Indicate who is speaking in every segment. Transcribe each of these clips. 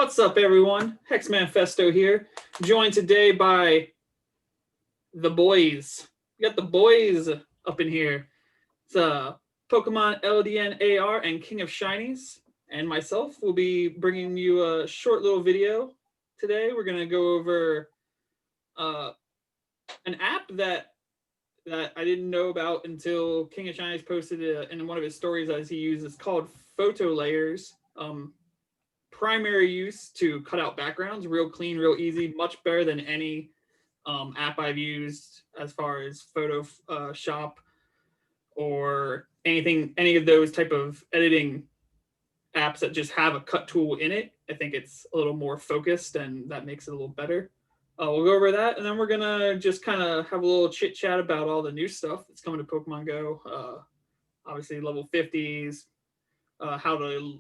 Speaker 1: What's up, everyone? Hex Manifesto here, joined today by the boys. We got the boys up in here. It's Pokemon LDN AR and King of Shinies, and myself will be bringing you a short little video today. We're gonna go over an app that I didn't know about until King of Shinies posted it in one of his stories as he uses, called PhotoLayers. Primary use to cut out backgrounds, real clean, real easy, much better than any app I've used as far as Photoshop or any of those type of editing apps that just have a cut tool in it. I think it's a little more focused and that makes it a little better. We'll go over that, and then we're gonna just kind of have a little chit chat about all the new stuff that's coming to Pokemon Go. Obviously level 50s, how to,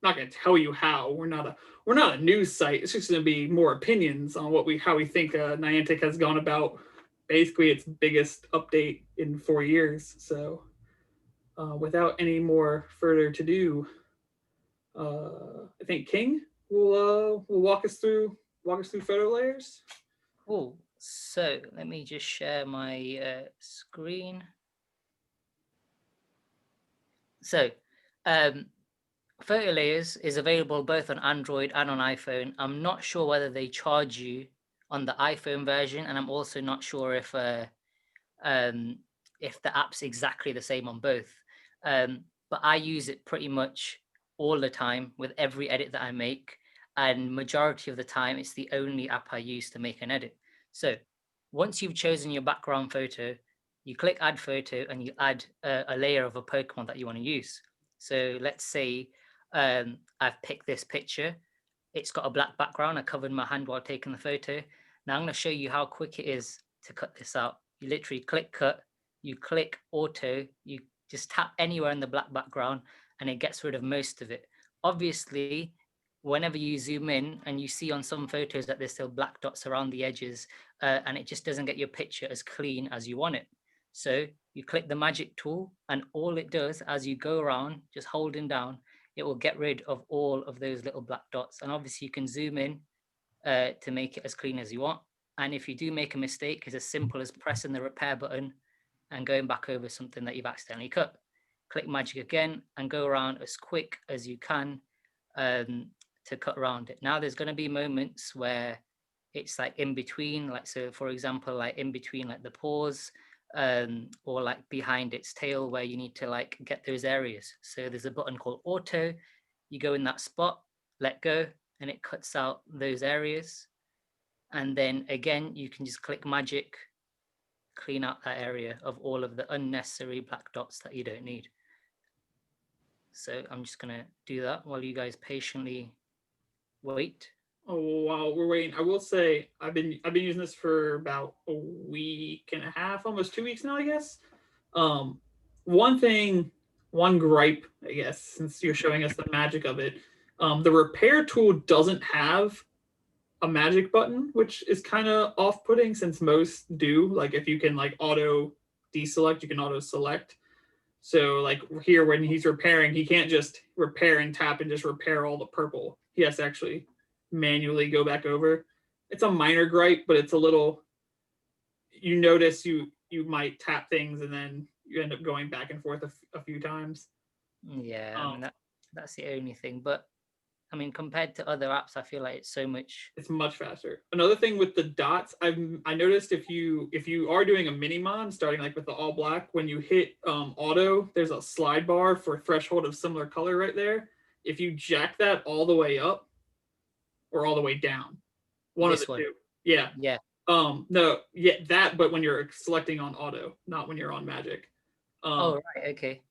Speaker 1: not going to tell you how. We're not a news site. It's just going to be more opinions on how we think Niantic has gone about basically its biggest update in 4 years. So, without any more further to do, I think King will walk us through PhotoLayers.
Speaker 2: Oh, so let me just share my screen. So, PhotoLayers is available both on Android and on iPhone. I'm not sure whether they charge you on the iPhone version, and I'm also not sure if the app's exactly the same on both. But I use it pretty much all the time with every edit that I make, and majority of the time it's the only app I use to make an edit. So once you've chosen your background photo, you click add photo and you add a layer of a Pokemon that you want to use. So let's say I've picked this picture. It's got a black background. I covered my hand while taking the photo. Now I'm going to show you how quick it is to cut this out. You literally click cut, you click auto, you just tap anywhere in the black background and it gets rid of most of it. Obviously, whenever you zoom in and you see on some photos that there's still black dots around the edges, and it just doesn't get your picture as clean as you want it. So you click the magic tool, and all it does as you go around, just holding down, it will get rid of all of those little black dots. And obviously you can zoom in to make it as clean as you want. And if you do make a mistake, it's as simple as pressing the repair button and going back over something that you've accidentally cut. Click magic again and go around as quick as you can to cut around it. Now there's going to be moments where it's like in between, like, so for example, like in between like the paws, or like behind its tail, where you need to like get those areas. So there's a button called auto. You go in that spot, let go, and it cuts out those areas. And then again, you can just click magic, clean out that area of all of the unnecessary black dots that you don't need. So I'm just gonna do that while you guys patiently wait.
Speaker 1: Oh, while we're waiting, I will say I've been using this for about a week and a half, almost 2 weeks now, I guess. One gripe, I guess, since you're showing us the magic of it, the repair tool doesn't have a magic button, which is kind of off-putting since most do. Like if you can like auto deselect, you can auto select. So like here when he's repairing, he can't just repair and tap and just repair all the purple. He has to actually manually go back over. It's a minor gripe, but it's a little, you notice you might tap things and then you end up going back and forth a few times.
Speaker 2: Yeah, I mean, that's the only thing. But I mean, compared to other apps, I feel like it's
Speaker 1: much faster. Another thing with the dots, I noticed if you are doing a Minimon, starting like with the all black, when you hit auto, there's a slide bar for threshold of similar color right there. If you jack that all the way up or all the way down, one of the two. Yeah.
Speaker 2: Yeah.
Speaker 1: No, yeah, that, but when you're selecting on auto, not when you're on magic.
Speaker 2: Oh, right, okay.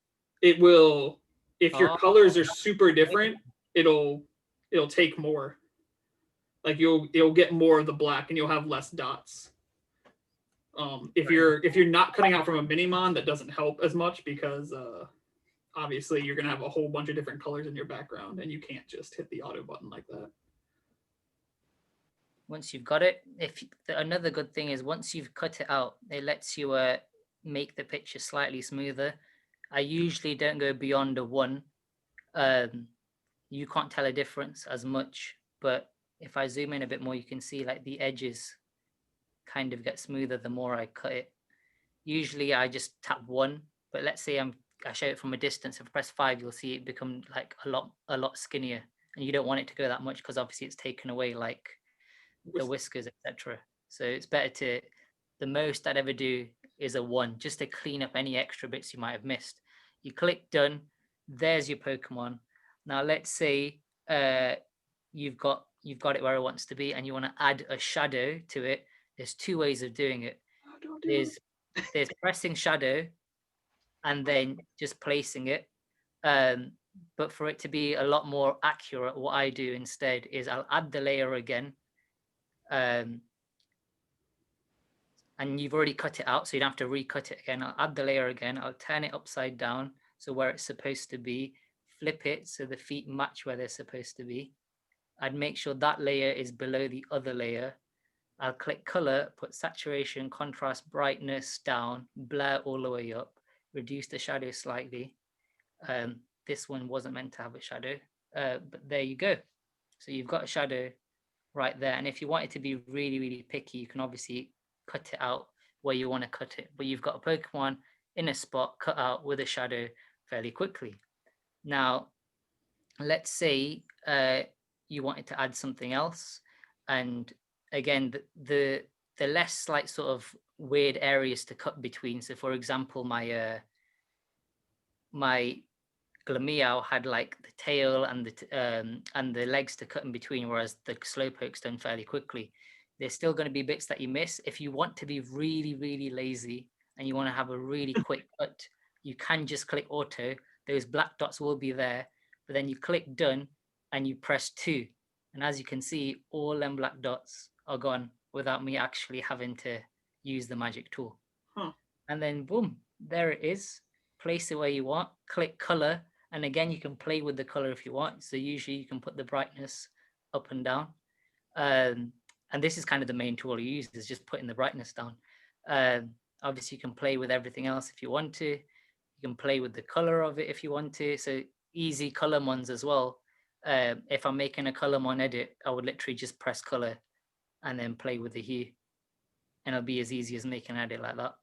Speaker 1: It will, if your colors are super different, it'll take more. Like you'll get more of the black and you'll have less dots. If you're not cutting out from a Minimon, that doesn't help as much because obviously you're gonna have a whole bunch of different colors in your background and you can't just hit the auto button like that.
Speaker 2: Once you've got it, another good thing is once you've cut it out, it lets you make the picture slightly smoother. I usually don't go beyond a 1. You can't tell a difference as much but if I zoom in a bit more, you can see like the edges kind of get smoother the more I cut it. Usually I just tap 1, but let's say I show it from a distance. If I press 5, you'll see it become like a lot skinnier, and you don't want it to go that much because obviously it's taken away like the whiskers, etc. So it's better to, the most I'd ever do is a 1, just to clean up any extra bits you might have missed. You click done, there's your Pokemon. Now let's say you've got it where it wants to be and you want to add a shadow to it. There's 2 ways of doing it. There's pressing shadow and then just placing it. But for it to be a lot more accurate, what I do instead is I'll add the layer again. And you've already cut it out, so you don't have to recut it again. I'll add the layer again. I'll turn it upside down, so where it's supposed to be. Flip it so the feet match where they're supposed to be. I'd make sure that layer is below the other layer. I'll click color, put saturation, contrast, brightness down, blur all the way up, reduce the shadow slightly. This one wasn't meant to have a shadow, but there you go. So you've got a shadow right there. And if you want it to be really, really picky, you can obviously cut it out where you want to cut it. But you've got a Pokemon in a spot cut out with a shadow fairly quickly. Now, let's say you wanted to add something else. And again, the less like sort of weird areas to cut between. So for example, my Glameow had like the tail and the legs to cut in between, whereas the Slowpoke's done fairly quickly. There's still going to be bits that you miss. If you want to be really, really lazy and you want to have a really quick cut, you can just click auto. Those black dots will be there, but then you click done and you press 2. And as you can see, all them black dots are gone without me actually having to use the magic tool. And then boom, there it is. Place it where you want, click color. And again, you can play with the color if you want. So usually you can put the brightness up and down. And this is kind of the main tool you use, is just putting the brightness down. Obviously you can play with everything else if you want to. You can play with the color of it if you want to. So easy color ones as well. If I'm making a colormon edit, I would literally just press color and then play with the hue. And it'll be as easy as making an edit like that.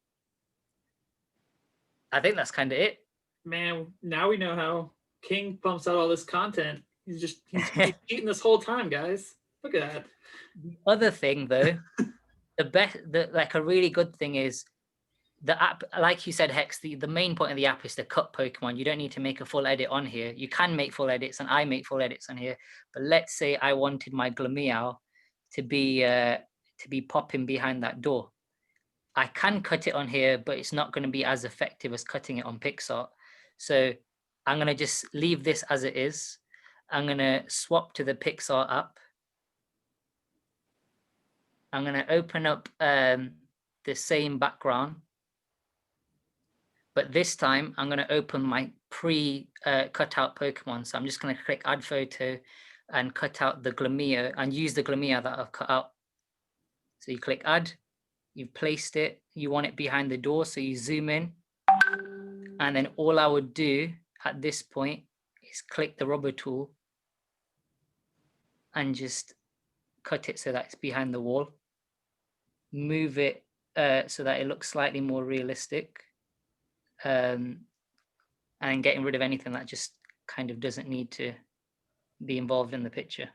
Speaker 2: I think that's kind of it.
Speaker 1: Man, now we know how King pumps out all this content. He's cheating this whole time, guys. Look at that.
Speaker 2: The other thing, though, like a really good thing is the app, like you said, Hex, the main point of the app is to cut Pokemon. You don't need to make a full edit on here. You can make full edits, and I make full edits on here. But let's say I wanted my Glameow to be popping behind that door. I can cut it on here, but it's not going to be as effective as cutting it on PixArt. So I'm going to just leave this as it is. I'm going to swap to the PixArt app. I'm going to open up the same background. But this time I'm going to open my pre-cut out Pokemon. So I'm just going to click add photo and cut out the Glameow and use the Glameow that I've cut out. So you click add. You've placed it, you want it behind the door, so you zoom in. And then all I would do at this point is click the rubber tool and just cut it so that it's behind the wall. Move it so that it looks slightly more realistic. And getting rid of anything that just kind of doesn't need to be involved in the picture.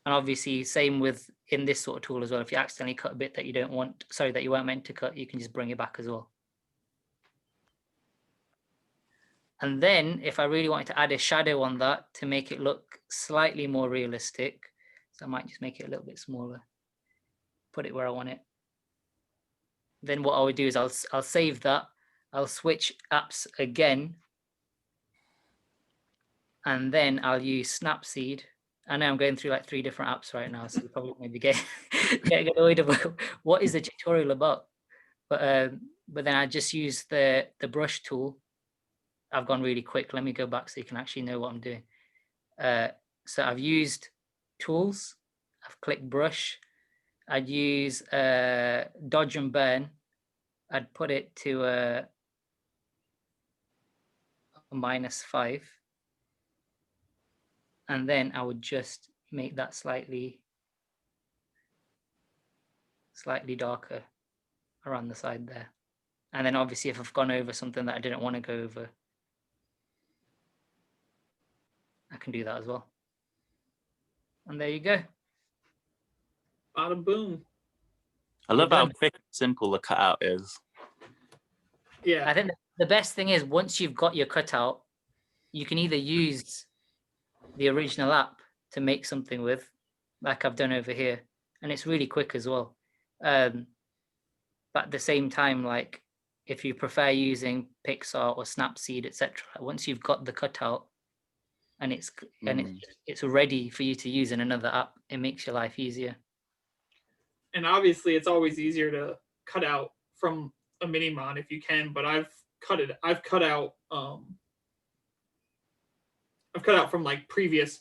Speaker 2: And obviously, same with in this sort of tool as well. If you accidentally cut a bit that you don't want, sorry, that you weren't meant to cut, you can just bring it back as well. And then if I really wanted to add a shadow on that to make it look slightly more realistic, so I might just make it a little bit smaller, put it where I want it. Then what I would do is I'll save that. I'll switch apps again. And then I'll use Snapseed. I know I'm going through like 3 different apps right now, so you probably maybe getting annoyed about what is the tutorial about. But then I just use the brush tool. I've gone really quick. Let me go back so you can actually know what I'm doing. So I've used tools. I've clicked brush. I'd use dodge and burn. I'd put it to a -5. And then I would just make that slightly darker around the side there. And then obviously if I've gone over something that I didn't want to go over, I can do that as well. And there you go.
Speaker 1: Bada boom.
Speaker 3: I love how quick and simple the cutout is.
Speaker 1: Yeah.
Speaker 2: I think the best thing is once you've got your cutout, you can either use the original app to make something with, like I've done over here, and it's really quick as well. But at the same time, like if you prefer using Pixar or Snapseed, etc., once you've got the cutout and it's ready for you to use in another app, it makes your life easier.
Speaker 1: And obviously it's always easier to cut out from a Minimon if you can, but I've cut out from like previous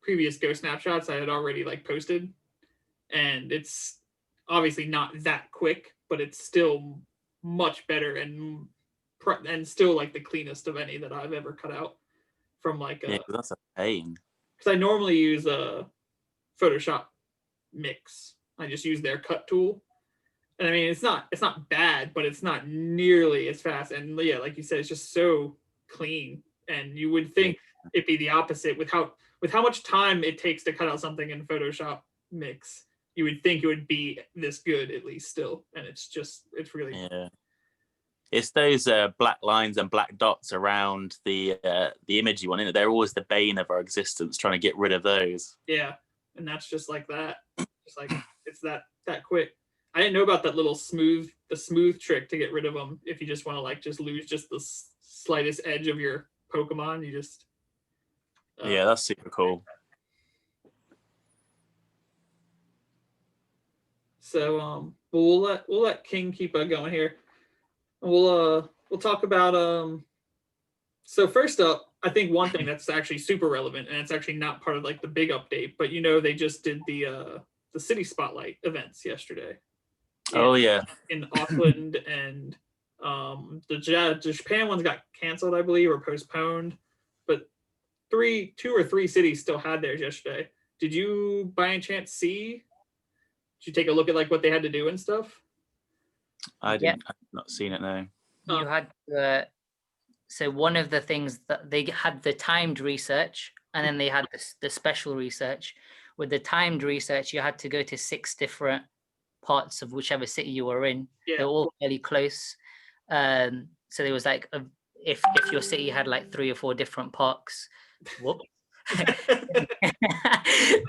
Speaker 1: Go snapshots I had already like posted, and it's obviously not that quick, but it's still much better and still like the cleanest of any that I've ever cut out from like
Speaker 3: Yeah, that's a pain.
Speaker 1: because I normally use a Photoshop Mix. I just use their cut tool, and I mean it's not bad, but it's not nearly as fast. And yeah, like you said, it's just so clean. And you would think it'd be the opposite with how much time it takes to cut out something in Photoshop Mix. You would think it would be this good at least still, and it's really
Speaker 3: It's those black lines and black dots around the image you want in it. They're always the bane of our existence, trying to get rid of those.
Speaker 1: Yeah, and that's just like that. Just like it's that quick. I didn't know about that little smooth trick to get rid of them. If you just want to like just lose just the slightest edge of your Pokemon, you just
Speaker 3: yeah, that's super cool.
Speaker 1: So we'll let King keep going here. We'll talk about so first up, I think one thing that's actually super relevant, and it's actually not part of like the big update, but they just did the city spotlight events yesterday. In Auckland, and the Japan ones got canceled, I believe, or postponed, but 2 or 3 cities still had theirs yesterday. Did you by any chance see? Did you take a look at like what they had to do and stuff?
Speaker 3: I didn't. I've not seen it, no.
Speaker 2: You had so one of the things that they had the timed research, and then they had the special research. With the timed research, you had to go to 6 different parts of whichever city you were in.
Speaker 1: Yeah.
Speaker 2: They're all fairly close. So there was like if your city had like 3 or 4 different parks,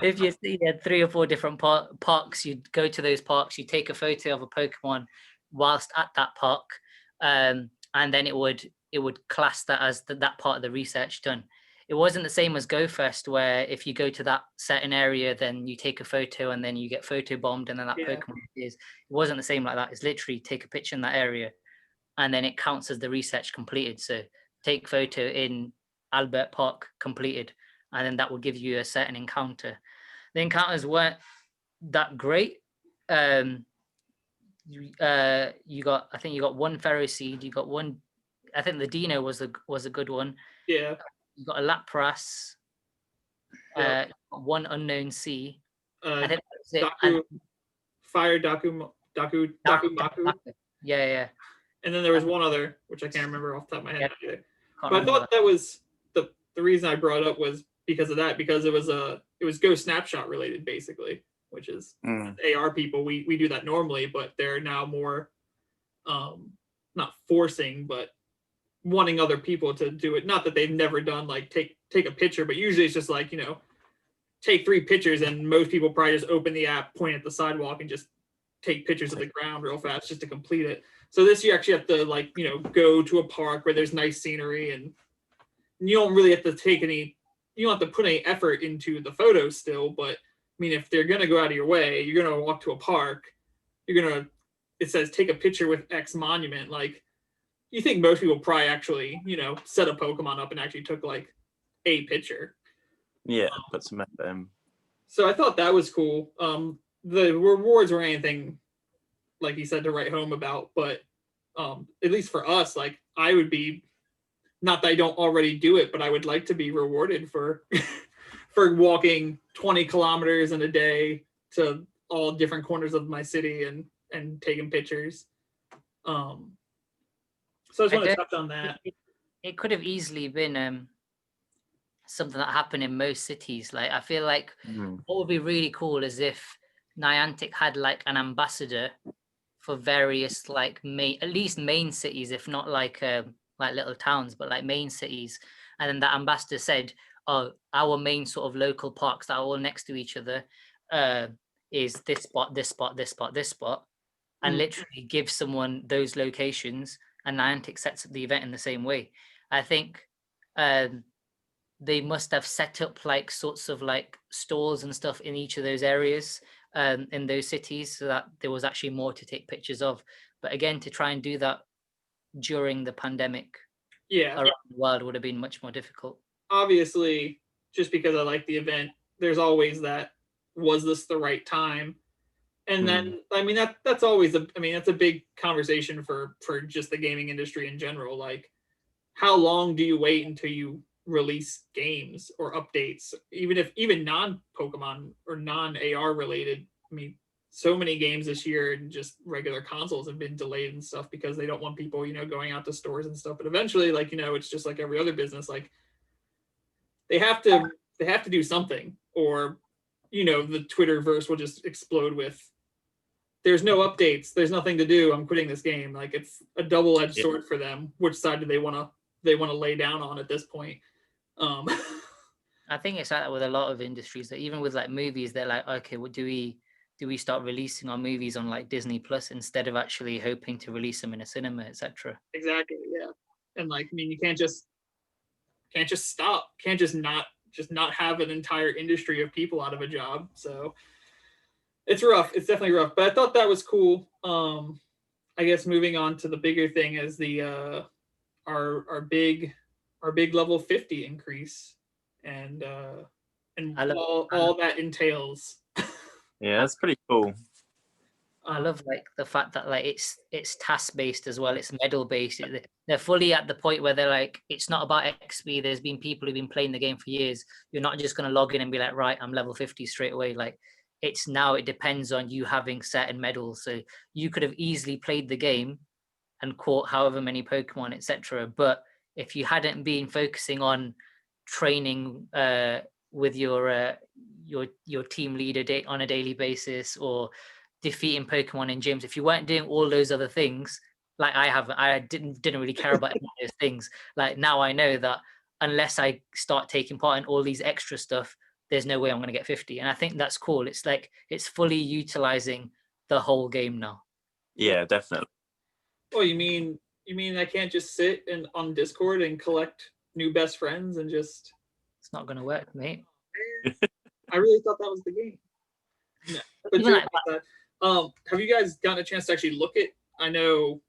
Speaker 2: if your city had 3 or 4 different parks, you'd go to those parks, you'd take a photo of a Pokemon whilst at that park, and then it would class that as that part of the research done. It wasn't the same as Go First, where if you go to that certain area, then you take a photo and then you get photo bombed and then that Pokemon appears. It wasn't the same like that. It's literally take a picture in that area and then it counts as the research completed. So take photo in Albert Park completed, and then that will give you a certain encounter. The encounters weren't that great. You got 1 Ferroseed, you got 1, I think the Dino was a good one.
Speaker 1: Yeah.
Speaker 2: You got a Lapras, 1 Unknown Sea. I think that's it.
Speaker 1: Fire Daku.
Speaker 2: Yeah.
Speaker 1: And then there was one other, which I can't remember off the top of my head.
Speaker 2: Yeah.
Speaker 1: But I thought that was the reason I brought it up was because of that, because it was Go Snapshot related basically, which is AR people. We do that normally, but they're now more not forcing, but wanting other people to do it. Not that they've never done like take a picture, but usually it's just like, take 3 pictures, and most people probably just open the app, point at the sidewalk, and just take pictures of the ground real fast just to complete it. So this you actually have to like, go to a park where there's nice scenery, and you don't really have to you don't have to put any effort into the photos still, but I mean, if they're going to go out of your way, you're going to walk to a park, it says take a picture with X monument. Like, you think most people probably actually, set a Pokemon up and actually took like a picture.
Speaker 3: Yeah, put some effort in.
Speaker 1: So I thought that was cool. The rewards were anything, like you said, to write home about, but at least for us, like I would be, not that I don't already do it, but I would like to be rewarded for for walking 20 kilometers in a day to all different corners of my city and taking pictures. So I just want to touch on that.
Speaker 2: It could have easily been something that happened in most cities. Like, I feel like what would be really cool is if Niantic had like an ambassador for various like at least main cities, if not like little towns, but like main cities. And then that ambassador said, oh, our main sort of local parks that are all next to each other is this spot, this spot, this spot, this spot, and literally give someone those locations, and Niantic sets up the event in the same way. I think they must have set up like sorts of like stores and stuff in each of those areas in those cities, so that there was actually more to take pictures of. But again, to try and do that during the pandemic around the world would have been much more difficult.
Speaker 1: Obviously, just because I like the event, there's always that, was this the right time? And then, I mean, that's always that's a big conversation for just the gaming industry in general. Like, how long do you wait until you release games or updates, even non-Pokemon or non-AR related? I mean, so many games this year and just regular consoles have been delayed and stuff because they don't want people, going out to stores and stuff. But eventually, like, it's just like every other business, like they have to do something, or the Twitterverse will just explode with, there's no updates, there's nothing to do, I'm quitting this game. Like, it's a double-edged sword for them. Which side do they want to lay down on at this point?
Speaker 2: I think it's like that with a lot of industries, that even with like movies, they're like, okay, well, do we start releasing our movies on like Disney Plus instead of actually hoping to release them in a cinema, etc.
Speaker 1: Exactly, yeah. And like, I mean, you can't just stop, can't just not have an entire industry of people out of a job. So it's rough. It's definitely rough. But I thought that was cool. I guess moving on to the bigger thing is the our big level 50 increase, and all that entails.
Speaker 3: Yeah, that's pretty cool.
Speaker 2: I love like the fact that like it's task based as well. It's medal based. They're fully at the point where they're like, it's not about XP. There's been people who've been playing the game for years. You're not just going to log in and be like, right, I'm level 50 straight away. Like, it's now, it depends on you having certain medals. So you could have easily played the game and caught however many Pokemon, etc. But if you hadn't been focusing on training with your team leader on a daily basis, or defeating Pokemon in gyms, if you weren't doing all those other things, like I didn't really care about any of those things. Like, now I know that unless I start taking part in all these extra stuff, there's no way I'm going to get 50. And I think that's cool. It's like, it's fully utilizing the whole game now.
Speaker 3: Yeah, definitely.
Speaker 1: Well, you mean I can't just sit on Discord and collect new best friends and just...
Speaker 2: It's not going to work, mate.
Speaker 1: I really thought that was the game. No. But
Speaker 2: Even like
Speaker 1: that, have you guys gotten a chance to actually look at... I know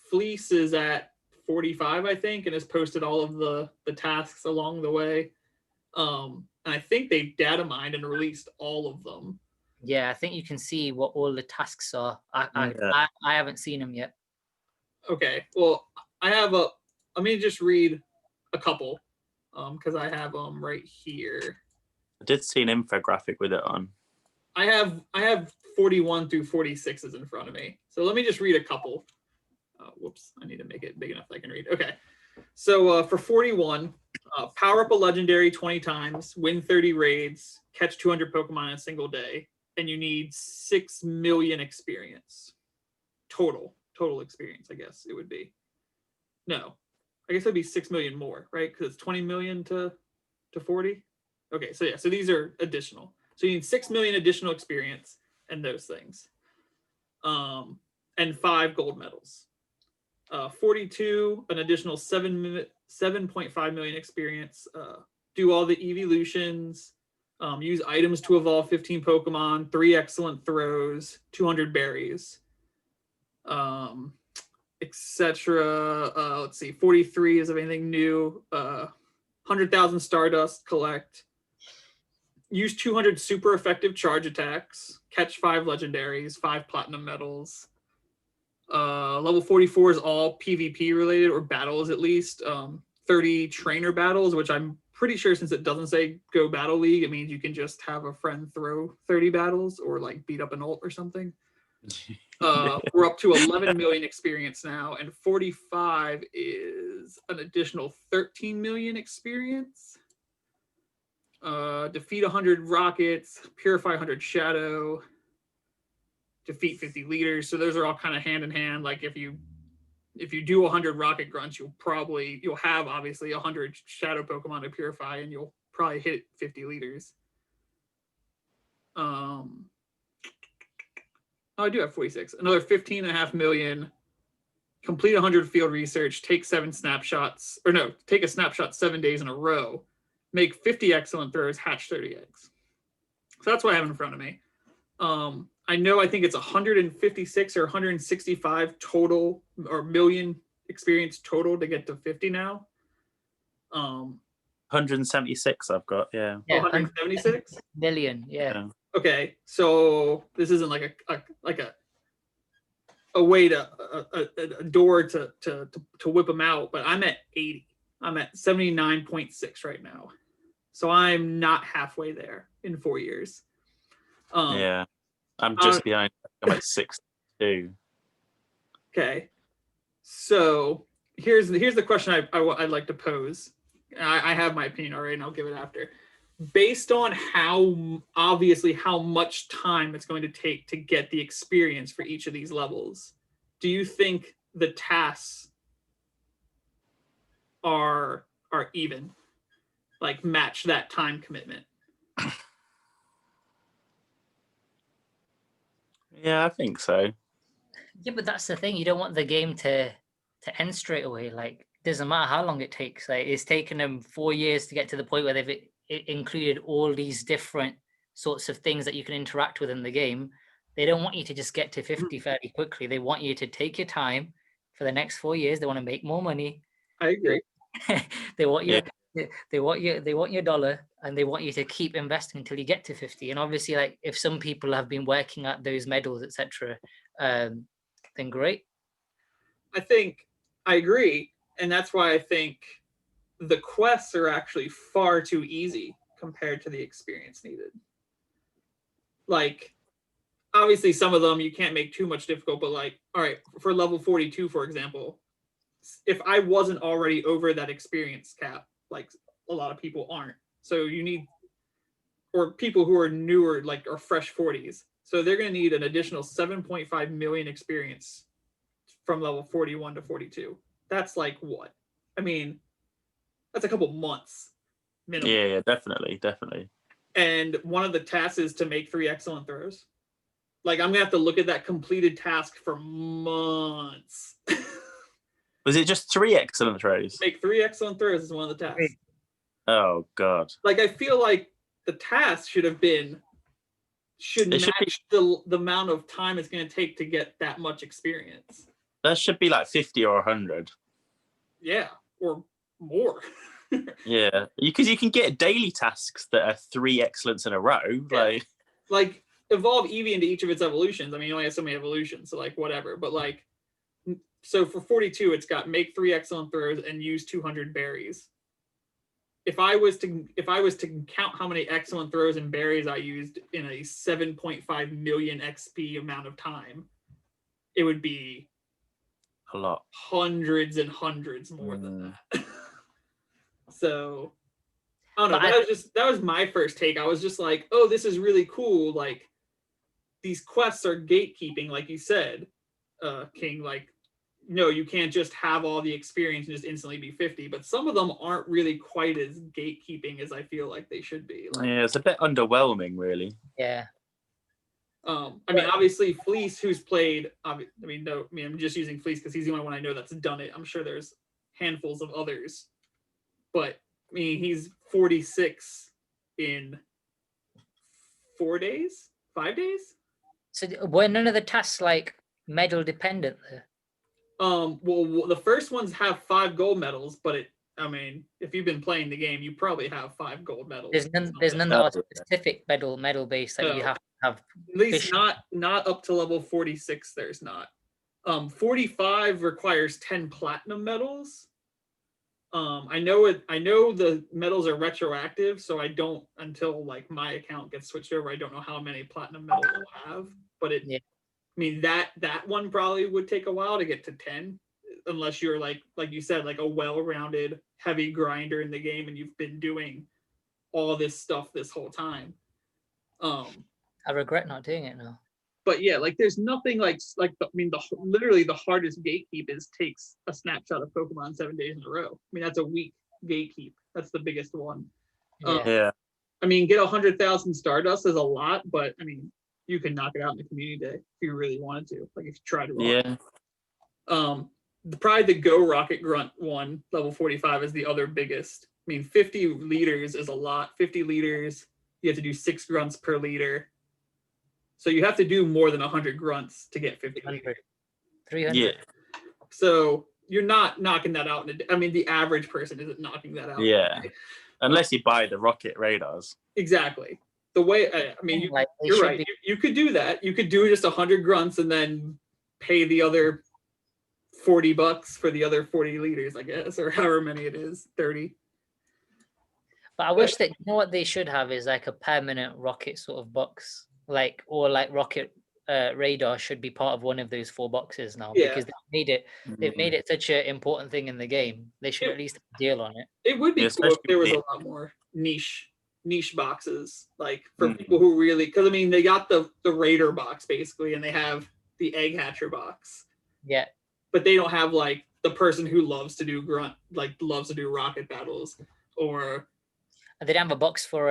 Speaker 1: Fleece is at 45, I think, and has posted all of the tasks along the way. And I think they data mined and released all of them.
Speaker 2: Yeah, I think you can see what all the tasks are. I haven't seen them yet.
Speaker 1: Okay, well, let me just read a couple, because I have them right here.
Speaker 3: I did see an infographic with it on.
Speaker 1: I have 41 through 46s in front of me. So let me just read a couple. Whoops, I need to make it big enough that I can read. Okay, so for 41, power up a legendary 20 times, win 30 raids, catch 200 Pokemon in a single day, and you need 6 million experience. Total experience, I guess it would be. No, I guess it'd be 6 million more, right? Because it's 20 million to 40. Okay, so yeah, so these are additional. So you need 6 million additional experience and those things. And 5 gold medals. 42, an additional 7.5 million experience. Do all the evolutions. Use items to evolve 15 Pokemon, 3 excellent throws, 200 berries, etc. Let's see, 43 is of anything new. 100,000 Stardust collect. Use 200 super effective charge attacks. Catch 5 legendaries, 5 platinum medals. Level 44 is all PvP related, or battles at least. 30 trainer battles, which I'm pretty sure since it doesn't say Go Battle League, it means you can just have a friend throw 30 battles or like beat up an ult or something. We're up to 11 million experience now, and 45 is an additional 13 million experience. Defeat 100 rockets, purify 100 shadow, defeat 50 leaders. So those are all kind of hand in hand. Like if you do 100 rocket grunts, you'll have obviously 100 shadow Pokemon to purify, and you'll probably hit 50 leaders. I do have 46. Another 15.5 million. Complete 100 field research. Take 7 snapshots, or no, take a snapshot 7 days in a row. Make 50 excellent throws. Hatch 30 eggs. So that's what I have in front of me. I think it's 156 or 165 total, or million experience total to get to 50 now.
Speaker 3: 176 I've got, yeah.
Speaker 1: 176
Speaker 2: million, yeah.
Speaker 1: Okay, so this isn't like a way to a door to whip them out, but I'm at 80. I'm at 79.6 right now, so I'm not halfway there in 4 years.
Speaker 3: Yeah, I'm just behind. I'm at 62.
Speaker 1: Okay, so here's the question I'd like to pose. I have my opinion already, and I'll give it after. Based on how much time it's going to take to get the experience for each of these levels, do you think the tasks are even, like match that time commitment?
Speaker 3: Yeah, I think so.
Speaker 2: Yeah, but that's the thing. You don't want the game to end straight away. Like, doesn't matter how long it takes. Like, it's taken them 4 years to get to the point where they've included all these different sorts of things that you can interact with in the game. They don't want you to just get to 50 fairly quickly. They want you to take your time for the next 4 years. They want to make more money.
Speaker 1: I agree.
Speaker 2: They want your dollar, and they want you to keep investing until you get to 50. And obviously, like, if some people have been working at those medals, etc., then great.
Speaker 1: I agree, and that's why I think the quests are actually far too easy compared to the experience needed. Like, obviously some of them you can't make too much difficult, but like, all right, for level 42, for example, if I wasn't already over that experience cap, like a lot of people aren't, so you need, or people who are newer, like, are fresh 40s, so they're going to need an additional 7.5 million experience from level 41 to 42. That's like what? I mean, that's a couple months minimum.
Speaker 3: Yeah, definitely.
Speaker 1: And one of the tasks is to make 3 excellent throws. Like, I'm gonna have to look at that completed task for months.
Speaker 3: Was it just 3 excellent throws?
Speaker 1: Make 3 excellent throws is one of the tasks.
Speaker 3: Oh God.
Speaker 1: Like, I feel like the task should match the amount of time it's gonna take to get that much experience.
Speaker 3: That should be like 50 or 100.
Speaker 1: Yeah, or more.
Speaker 3: Yeah, because you can get daily tasks that are 3 excellents in a row.
Speaker 1: Yeah. Like evolve Eevee into each of its evolutions. I mean, you only have so many evolutions, so like whatever. But like, so for 42, it's got make 3 excellent throws and use 200 berries. If I was to count how many excellent throws and berries I used in a 7.5 million XP amount of time, it would be
Speaker 3: a lot,
Speaker 1: hundreds and hundreds more than that. So I don't know. That was my first take. I was just like, oh, this is really cool. Like, these quests are gatekeeping, like you said, King. Like, no, you can't just have all the experience and just instantly be 50. But some of them aren't really quite as gatekeeping as I feel like they should be. Like,
Speaker 3: yeah, it's a bit underwhelming, really.
Speaker 2: Yeah.
Speaker 1: I mean, obviously, Fleece, who's played. I'm just using Fleece because he's the only one I know that's done it. I'm sure there's handfuls of others. But I mean, he's 46 in 4 days, 5 days.
Speaker 2: So were none of the tasks like medal dependent there?
Speaker 1: Well, the first ones have 5 gold medals, but I mean, if you've been playing the game, you probably have 5 gold medals.
Speaker 2: There's none that are specific medal based that you have to have.
Speaker 1: At least not up to level 46. There's not. 45 requires 10 platinum medals. I know the medals are retroactive, so I don't, until like my account gets switched over, I don't know how many platinum medals I'll have. But
Speaker 2: Yeah.
Speaker 1: I mean, that one probably would take a while to get to 10, unless you're like you said, like a well-rounded heavy grinder in the game and you've been doing all this stuff this whole time.
Speaker 2: I regret not doing it now.
Speaker 1: But yeah, like there's nothing like literally the hardest gatekeep takes a snapshot of Pokemon 7 days in a row. I mean, that's a week gatekeep. That's the biggest one.
Speaker 3: Yeah.
Speaker 1: I mean, get 100,000 Stardust is a lot, but I mean, you can knock it out in the community day if you really wanted to. Like if you tried to.
Speaker 3: Yeah.
Speaker 1: Probably the Go Rocket Grunt one, level 45, is the other biggest. I mean, 50 liters is a lot. 50 liters, you have to do 6 grunts per liter. So you have to do more than 100 grunts to get 50 liters.
Speaker 2: 300.
Speaker 3: Yeah.
Speaker 1: So you're not knocking that out. I mean, the average person isn't knocking that out.
Speaker 3: Yeah. Unless you buy the rocket radars.
Speaker 1: Exactly. The way, I mean, you're right. You could do that. You could do just 100 grunts and then pay the other $40 for the other 40 liters, I guess, or however many it is, 30.
Speaker 2: But I wish that, you know what they should have is like a permanent rocket sort of box, like, or like rocket radar should be part of one of those 4 boxes now, because they've made it such an important thing in the game. They should at least have a deal on it.
Speaker 1: It would be cool if there was a lot more niche boxes, like for people who really, because I mean, they got the Raider box basically, and they have the Egg Hatcher box.
Speaker 2: Yeah.
Speaker 1: But they don't have like the person who loves to do loves to do rocket battles, or
Speaker 2: they don't have a box for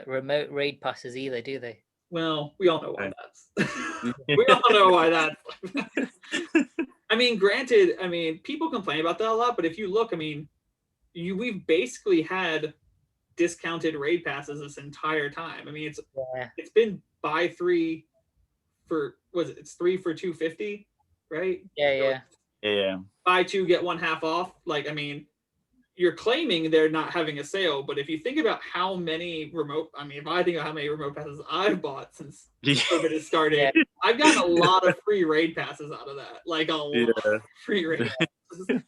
Speaker 2: remote raid passes either, do they?
Speaker 1: Well, we all know why that's. We all know why that. I mean, granted, I mean, people complain about that a lot, but if you look, I mean, we've basically had discounted raid passes this entire time. I mean, it's been buy 3 for it's 3 for $250, right?
Speaker 2: Yeah.
Speaker 1: Buy 2 get 1 half off. Like, I mean, you're claiming they're not having a sale, but if you think about how many if I think of how many remote passes I've bought since COVID has started, I've gotten a lot of free raid passes out of that, like a lot of free raid passes.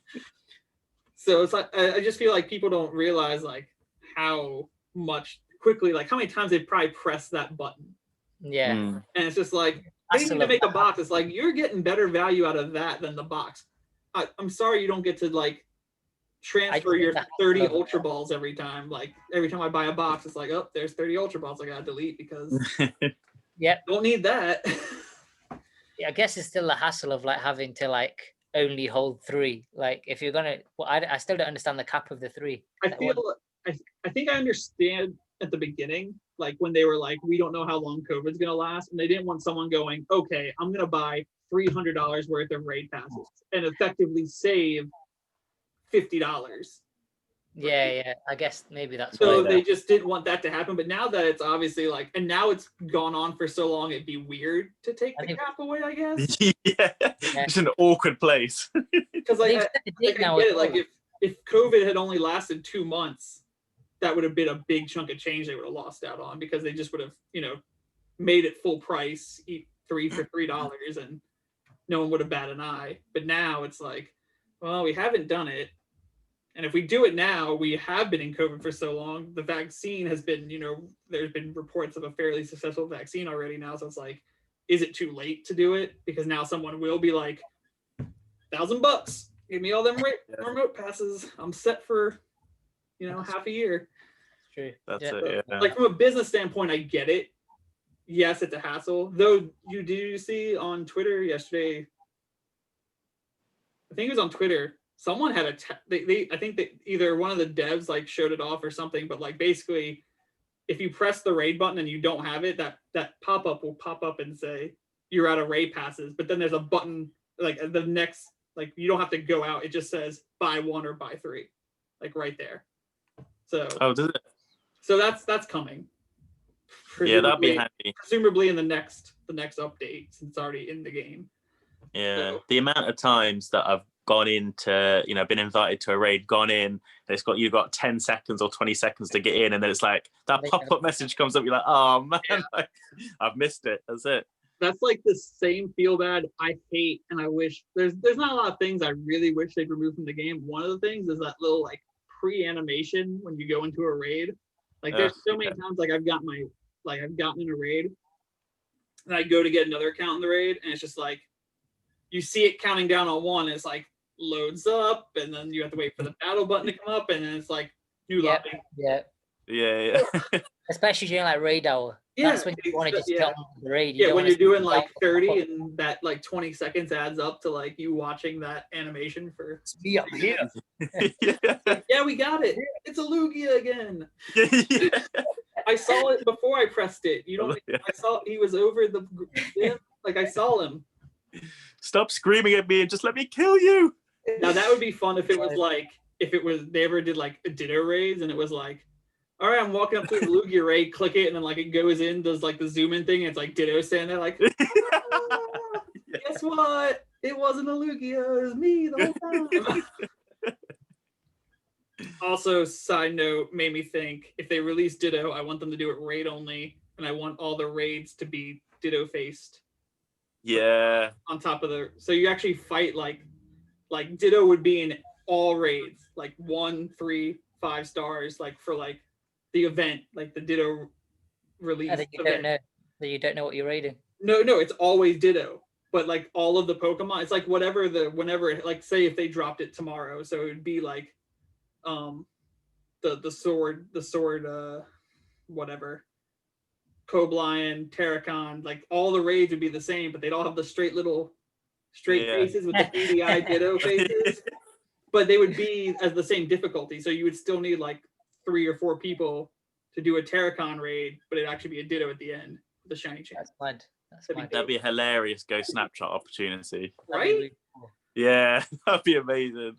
Speaker 1: So it's like, I just feel like people don't realize like how much quickly, like how many times they probably press that button.
Speaker 2: Yeah.
Speaker 1: And it's just like, they need to make a box. It's like, you're getting better value out of that than the box. I'm sorry you don't get to like transfer your 30 Ultra Balls every time. Like every time I buy a box, it's like, oh, there's 30 Ultra Balls I gotta delete because don't need that.
Speaker 2: Yeah, I guess it's still a hassle of like having to like only hold 3. Like if you're gonna, well, I still don't understand the cap of the 3.
Speaker 1: I think I understand at the beginning, like when they were like, we don't know how long COVID's gonna last, and they didn't want someone going, okay, I'm gonna buy $300 worth of raid passes and effectively save $50.
Speaker 2: Yeah, I guess maybe that's
Speaker 1: so they just didn't want that to happen. But now that it's obviously like, and now it's gone on for so long, it'd be weird to take the cap away, I guess.
Speaker 3: It's an awkward place.
Speaker 1: Because like, I get it. Like if COVID had only lasted 2 months, that would have been a big chunk of change they would have lost out on, because they just would have, made it full price, eat 3 for $3, and no one would have batted an eye. But now it's like, well, we haven't done it. And if we do it now, we have been in COVID for so long. The vaccine has been, there's been reports of a fairly successful vaccine already now. So it's like, is it too late to do it? Because now someone will be like, $1,000, give me all them remote passes. I'm set for, half a year.
Speaker 2: True.
Speaker 3: That's it. Yeah.
Speaker 1: Like from a business standpoint, I get it. Yes, it's a hassle. Though, did you see on Twitter yesterday? I think it was on Twitter. Someone had I think that either one of the devs like showed it off or something, but like basically if you press the raid button and you don't have it, that pop-up will pop up and say you're out of raid passes, but then there's a button like the next, like you don't have to go out, it just says buy 1 or buy 3, like right there. So
Speaker 3: does it?
Speaker 1: So that's coming.
Speaker 3: Yeah, that'd be handy.
Speaker 1: Presumably in the next update, since it's already in the game.
Speaker 3: Yeah.
Speaker 1: So,
Speaker 3: the amount of times that I've gone into, been invited to a raid, gone in, and you've got 10 seconds or 20 seconds to get in, and then it's like that pop-up message comes up, you're like, oh man, like, I've missed it. That's it.
Speaker 1: That's like the same feel bad I hate, and I wish there's not a lot of things I really wish they'd remove from the game. One of the things is that little like pre-animation when you go into a raid. Like there's so many times like I've gotten in a raid and I go to get another account in the raid and it's just like you see it counting down on 1, and it's like loads up, and then you have to wait for the battle button to come up, and then it's like new lobby.
Speaker 3: Yeah.
Speaker 2: Especially during like raid hour.
Speaker 1: Yeah,
Speaker 2: That's when you want to just get on the raid.
Speaker 1: Yeah, when you're doing like 30 and that like 20 seconds adds up to like you watching that animation for
Speaker 2: me up here.
Speaker 1: Yeah, we got it. It's a Lugia again. I saw it before I pressed it. You know, I saw he was over the like I saw him.
Speaker 3: Stop screaming at me and just let me kill you.
Speaker 1: Now that would be fun if it was like they ever did like a Ditto raids and it was like, all right, I'm walking up to the Lugia raid, click it, and then like it goes in, does like the zoom in thing, and it's like Ditto standing there like, guess what? It wasn't a Lugia, it was me the whole time. Also, side note, made me think if they release Ditto, I want them to do it raid only, and I want all the raids to be Ditto faced.
Speaker 3: Yeah.
Speaker 1: On top of so you actually fight like Ditto would be in all raids, like 1, 3, 5 stars, like for like the event, like the Ditto release.
Speaker 2: And you don't know what you're raiding.
Speaker 1: No, it's always Ditto. But like all of the Pokemon, it's like whenever like say if they dropped it tomorrow, so it would be like the sword whatever. Cobalion, Terracon, like all the raids would be the same, but they'd all have the straight faces with the beady-eye Ditto faces. But they would be as the same difficulty, so you would still need like 3 or 4 people to do a Terracon raid, but it'd actually be a Ditto at the end with a shiny chance.
Speaker 2: That's mad.
Speaker 3: That'd be a hilarious Go Snapshot opportunity.
Speaker 1: Right?
Speaker 2: Really cool.
Speaker 3: Yeah, that'd be amazing.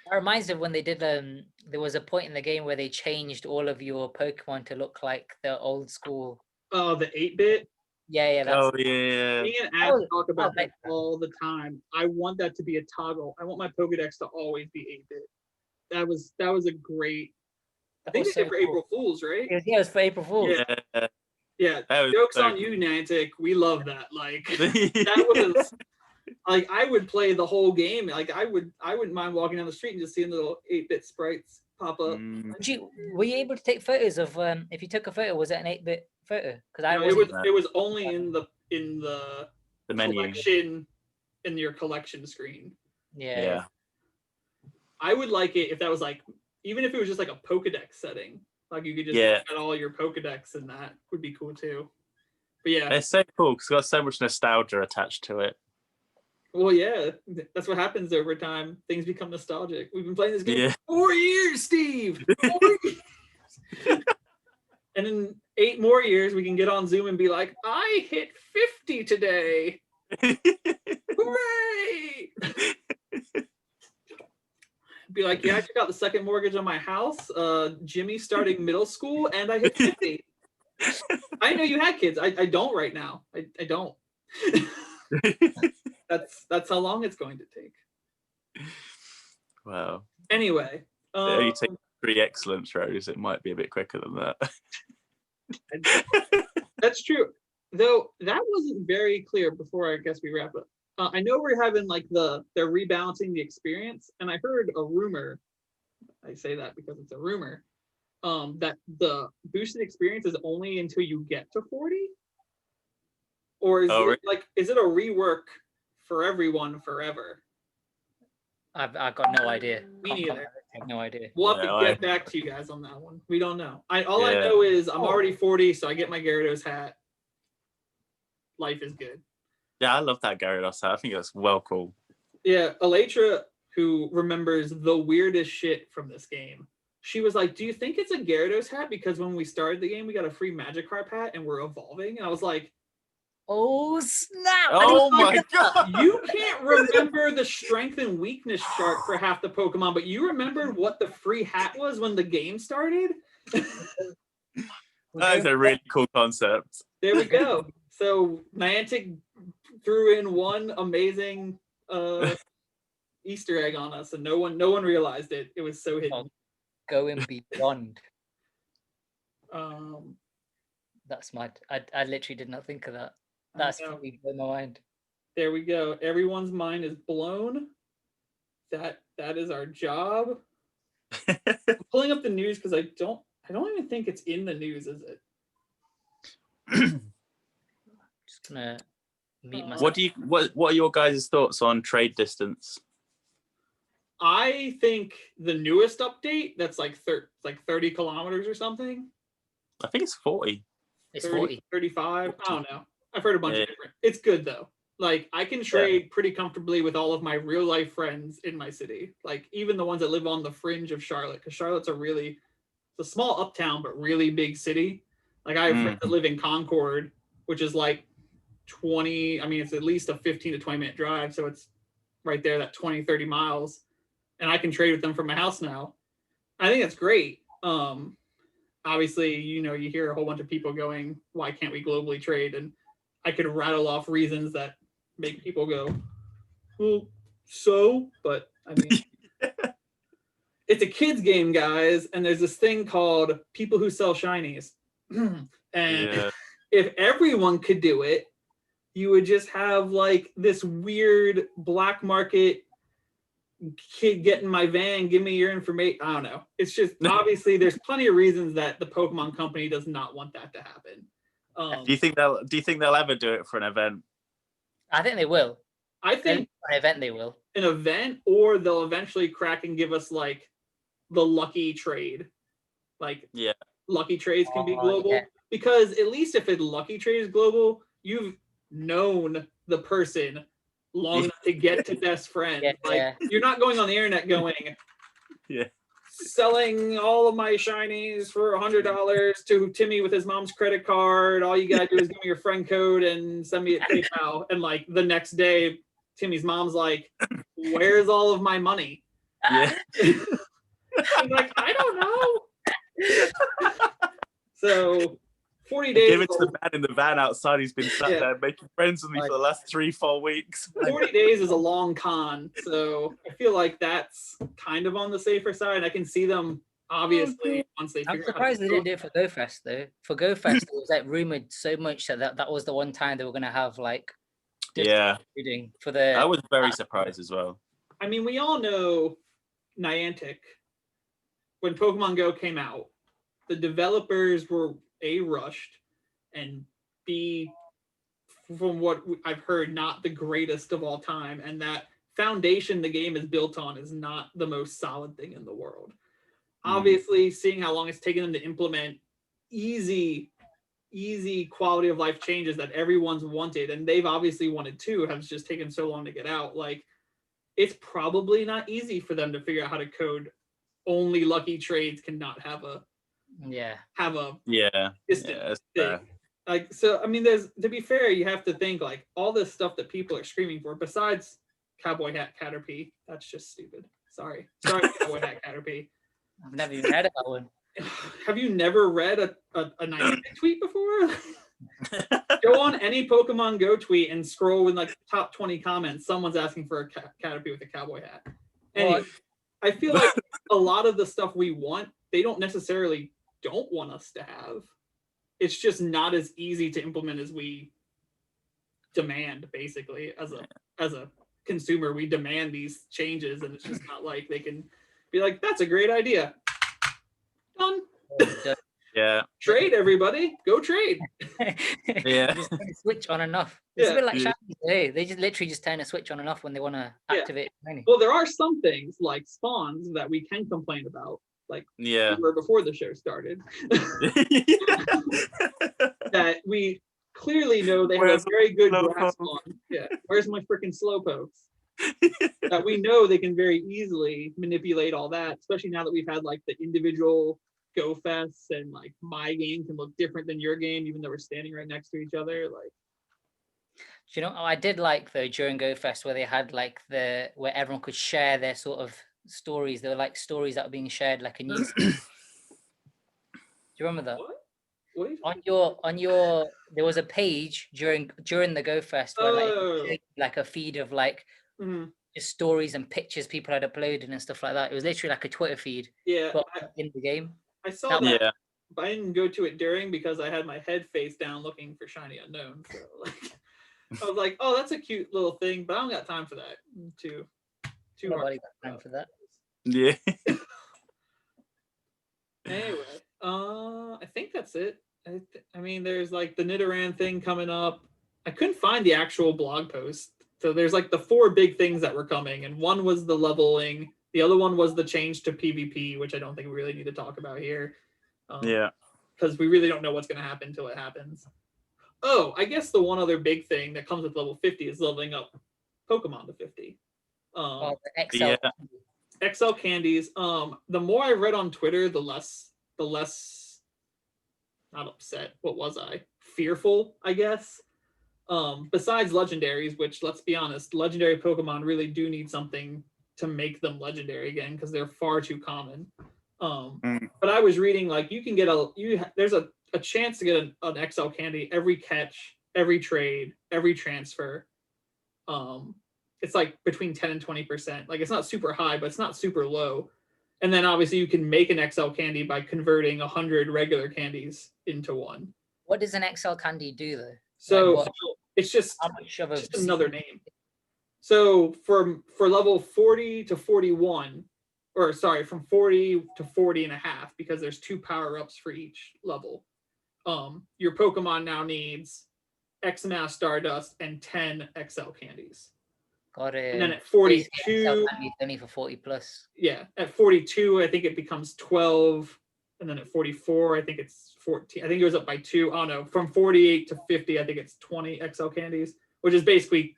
Speaker 2: That reminds me of when they did there was a point in the game where they changed all of your Pokemon to look like the old school.
Speaker 1: Oh, the 8-bit?
Speaker 2: Yeah.
Speaker 1: Me and Ash talk about that all the time. I want that to be a toggle. I want my Pokedex to always be 8-bit. That was a great. I think they did for April Fools, right?
Speaker 2: Yeah, it was for April Fools.
Speaker 1: Yeah. Jokes on you, Niantic. We love that. Like that was like I would play the whole game. Like I wouldn't mind walking down the street and just seeing little 8-bit sprites pop up.
Speaker 2: Were you able to take photos of if you took a photo, was it an 8-bit photo? Because
Speaker 1: it was only in the
Speaker 3: menu
Speaker 1: collection in your collection screen.
Speaker 2: Yeah.
Speaker 1: I would like it if that was like, even if it was just like a Pokedex setting, like you could just look at all your Pokedex, and that would be cool too. But yeah,
Speaker 3: it's so cool because it's got so much nostalgia attached to it.
Speaker 1: Well, yeah, that's what happens over time. Things become nostalgic. We've been playing this game for 4 years, Steve. 4 years. And in 8 more years, we can get on Zoom and be like, I hit 50 today. Hooray! Be like, yeah, I took out the second mortgage on my house. Jimmy's starting middle school, and I hit 50. I know you had kids. I don't right now. I don't. That's how long it's going to take.
Speaker 3: Wow.
Speaker 1: Anyway.
Speaker 3: You take 3 excellence rows, it might be a bit quicker than that.
Speaker 1: That's true. Though that wasn't very clear before I guess we wrap up. I know we're having like they're rebalancing the experience, and I heard a rumor. I say that because it's a rumor. That the boosted experience is only until you get to 40, or is is it a rework for everyone forever?
Speaker 2: I've got no idea.
Speaker 1: Me neither.
Speaker 2: I have no idea.
Speaker 1: We'll have to get back to you guys on that one. We don't know. All I know is I'm already 40, so I get my Gyarados hat. Life is good.
Speaker 3: Yeah, I love that Gyarados hat. I think that's well cool.
Speaker 1: Yeah, Elytra, who remembers the weirdest shit from this game, she was like, do you think it's a Gyarados hat? Because when we started the game, we got a free Magikarp hat and we're evolving. And I was like,
Speaker 2: oh, snap.
Speaker 3: Oh my God.
Speaker 1: You can't remember the strength and weakness chart for half the Pokemon, but you remembered what the free hat was when the game started?
Speaker 3: That is a really cool concept.
Speaker 1: There we go. So Niantic threw in one amazing Easter egg on us, and no one realized it. It was so hidden.
Speaker 2: Going beyond.
Speaker 1: That's
Speaker 2: mad. I literally did not think of that. That's really blew my mind.
Speaker 1: There we go. Everyone's mind is blown. That is our job. I'm pulling up the news because I don't even think it's in the news, is it?
Speaker 2: Just gonna mute myself.
Speaker 3: What are your guys' thoughts on trade distance?
Speaker 1: I think the newest update that's like 30 kilometers or something.
Speaker 3: I think it's 40.
Speaker 2: It's
Speaker 1: 30,
Speaker 2: 40.
Speaker 1: 35. I don't know. I've heard a bunch
Speaker 3: Yeah.
Speaker 1: of different. It's good though. Like I can trade pretty comfortably with all of my real life friends in my city. Like even the ones that live on the fringe of Charlotte, because Charlotte's it's a small uptown but really big city. Like I have friends that live in Concord, which is like 20. I mean, it's at least a 15 to 20-minute drive, so it's right there, that 20, 30 miles. And I can trade with them from my house now. I think that's great. Obviously, you hear a whole bunch of people going, why can't we globally trade? And I could rattle off reasons that make people go, well, but I mean, it's a kid's game, guys. And there's this thing called people who sell Shinies. And if everyone could do it, you would just have like this weird black market kid get in my van, give me your information. I don't know. It's just obviously there's plenty of reasons that the Pokemon company does not want that to happen.
Speaker 3: Do you think they'll ever do it for an event?
Speaker 2: I think they will.
Speaker 1: I think
Speaker 2: for an event they will.
Speaker 1: An event, or they'll eventually crack and give us like the lucky trade. Like lucky trades can be global because at least if it's lucky trade is global, you've known the person long enough to get to best friend. You're not going on the internet going, selling all of my Shinies for $100 to Timmy with his mom's credit card. All you gotta do is give me your friend code and send me a PayPal. And like the next day, Timmy's mom's like, "Where's all of my money?" I'm like, I don't know. So 40 days.
Speaker 3: Give it to the man in the van outside. He's been sat there making friends with me for the last 3-4 weeks.
Speaker 1: 40 days is a long con, so I feel like that's kind of on the safer side. I can see them obviously once they.
Speaker 2: I'm surprised they didn't do it for GoFest though. For GoFest, it was like rumored so much that was the one time they were going to have like. Reading for the.
Speaker 3: I was very surprised as well.
Speaker 1: I mean, we all know Niantic. When Pokemon Go came out, the developers were rushed, and B, from what I've heard, not the greatest of all time, and that foundation the game is built on is not the most solid thing in the world. Obviously, seeing how long it's taken them to implement easy quality of life changes that everyone's wanted, and they've obviously wanted too, has just taken so long to get out. Like, it's probably not easy for them to figure out how to code only lucky trades cannot have a distant thing. Like, so I mean, there's, to be fair, you have to think like all this stuff that people are screaming for besides Cowboy Hat Caterpie. That's just stupid. Sorry Cowboy Hat Caterpie.
Speaker 2: I've never even read about one.
Speaker 1: Have you never read a Niantic tweet before? Go on any Pokemon Go tweet and scroll in like the top 20 comments. Someone's asking for a Caterpie with a cowboy hat. Anyway, I feel like a lot of the stuff we want, they don't necessarily don't want us to have. It's just not as easy to implement as we demand. Basically, as a consumer, we demand these changes, and it's just not like they can be like, "That's a great idea." Done. Trade, everybody. Go trade.
Speaker 2: Just switch on and off. It's a bit like Shinies. They just literally just turn a switch on and off when they want to activate.
Speaker 1: Well, there are some things like spawns that we can complain about, like we were before the show started. That we clearly know they have a very good grasp on. Where's my freaking slowpokes? That we know they can very easily manipulate all that, especially now that we've had like the individual Go Fests, and like my game can look different than your game, even though we're standing right next to each other. Like,
Speaker 2: do you know? I did like though during Go Fest where they had like where everyone could share their sort of stories. There were like stories that were being shared, like a news. Do you remember that? What? On your there was a page during the Go Fest where like a feed of like just stories and pictures people had uploaded and stuff like that. It was literally like a Twitter feed. But in the game.
Speaker 1: I saw that, but I didn't go to it during because I had my head face down looking for Shiny Unknown. So like, I was like, "Oh, that's a cute little thing," but I don't got time for that. Too
Speaker 2: Nobody got time for that.
Speaker 3: Yeah.
Speaker 1: Anyway, I think that's it. I mean, there's like the Nidoran thing coming up. I couldn't find the actual blog post. So there's like the 4 big things that were coming, and one was the leveling. The other one was the change to PvP, which I don't think we really need to talk about here.
Speaker 3: Yeah.
Speaker 1: Because we really don't know what's going to happen until it happens. Oh, I guess the one other big thing that comes with level 50 is leveling up Pokemon to 50.
Speaker 2: Oh, the XL.
Speaker 3: Yeah.
Speaker 1: XL candies. The more I read on Twitter, the less not upset. What was I? Fearful, I guess. Besides legendaries, which let's be honest, legendary Pokemon really do need something to make them legendary again because they're far too common. But I was reading like you can get there's a chance to get an XL candy every catch, every trade, every transfer. It's like between 10 and 20%. Like it's not super high, but it's not super low. And then obviously you can make an XL candy by converting 100 regular candies into one.
Speaker 2: What does an XL candy do though?
Speaker 1: So
Speaker 2: Like
Speaker 1: it's just,
Speaker 2: how much of a
Speaker 1: just another name. So for level 40 to 41, or sorry, from 40 to 40 and a half, because there's 2 power-ups for each level. Your Pokemon now needs X amount of Stardust and 10 XL candies.
Speaker 2: Got it.
Speaker 1: And then at 42,
Speaker 2: XL candy only for 40 plus.
Speaker 1: Yeah, at 42, I think it becomes 12, and then at 44, I think it's 14. I think it goes up by 2. I don't know. From 48 to 50, I think it's 20 XL candies, which is basically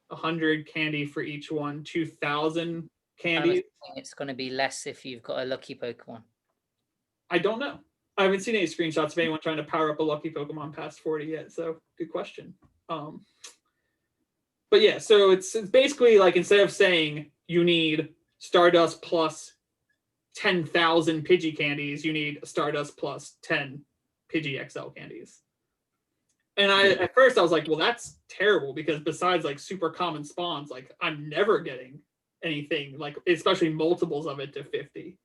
Speaker 1: 100 candy for each one, 2,000 candies.
Speaker 2: It's going to be less if you've got a lucky Pokemon.
Speaker 1: I don't know. I haven't seen any screenshots of anyone trying to power up a lucky Pokemon past 40 yet, so good question. But yeah, so it's basically like instead of saying you need Stardust plus 10,000 Pidgey candies, you need Stardust plus 10 Pidgey XL candies. And at first I was like, well, that's terrible because besides like super common spawns, like I'm never getting anything like especially multiples of it to 50.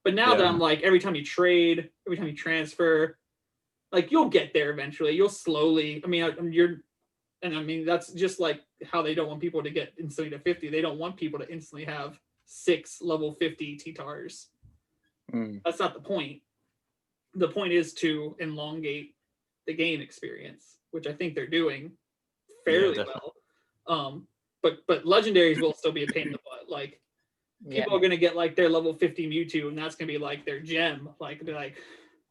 Speaker 1: But now that I'm like every time you trade, every time you transfer, like you'll get there eventually. You'll slowly. I mean, that's just like how they don't want people to get instantly to 50. They don't want people to instantly have 6 level 50 T-Tars. That's not the point. The point is to elongate the game experience, which I think they're doing fairly well. But legendaries will still be a pain in the butt. Like people are gonna get like their level 50 Mewtwo, and that's gonna be like their gem. Like they're like,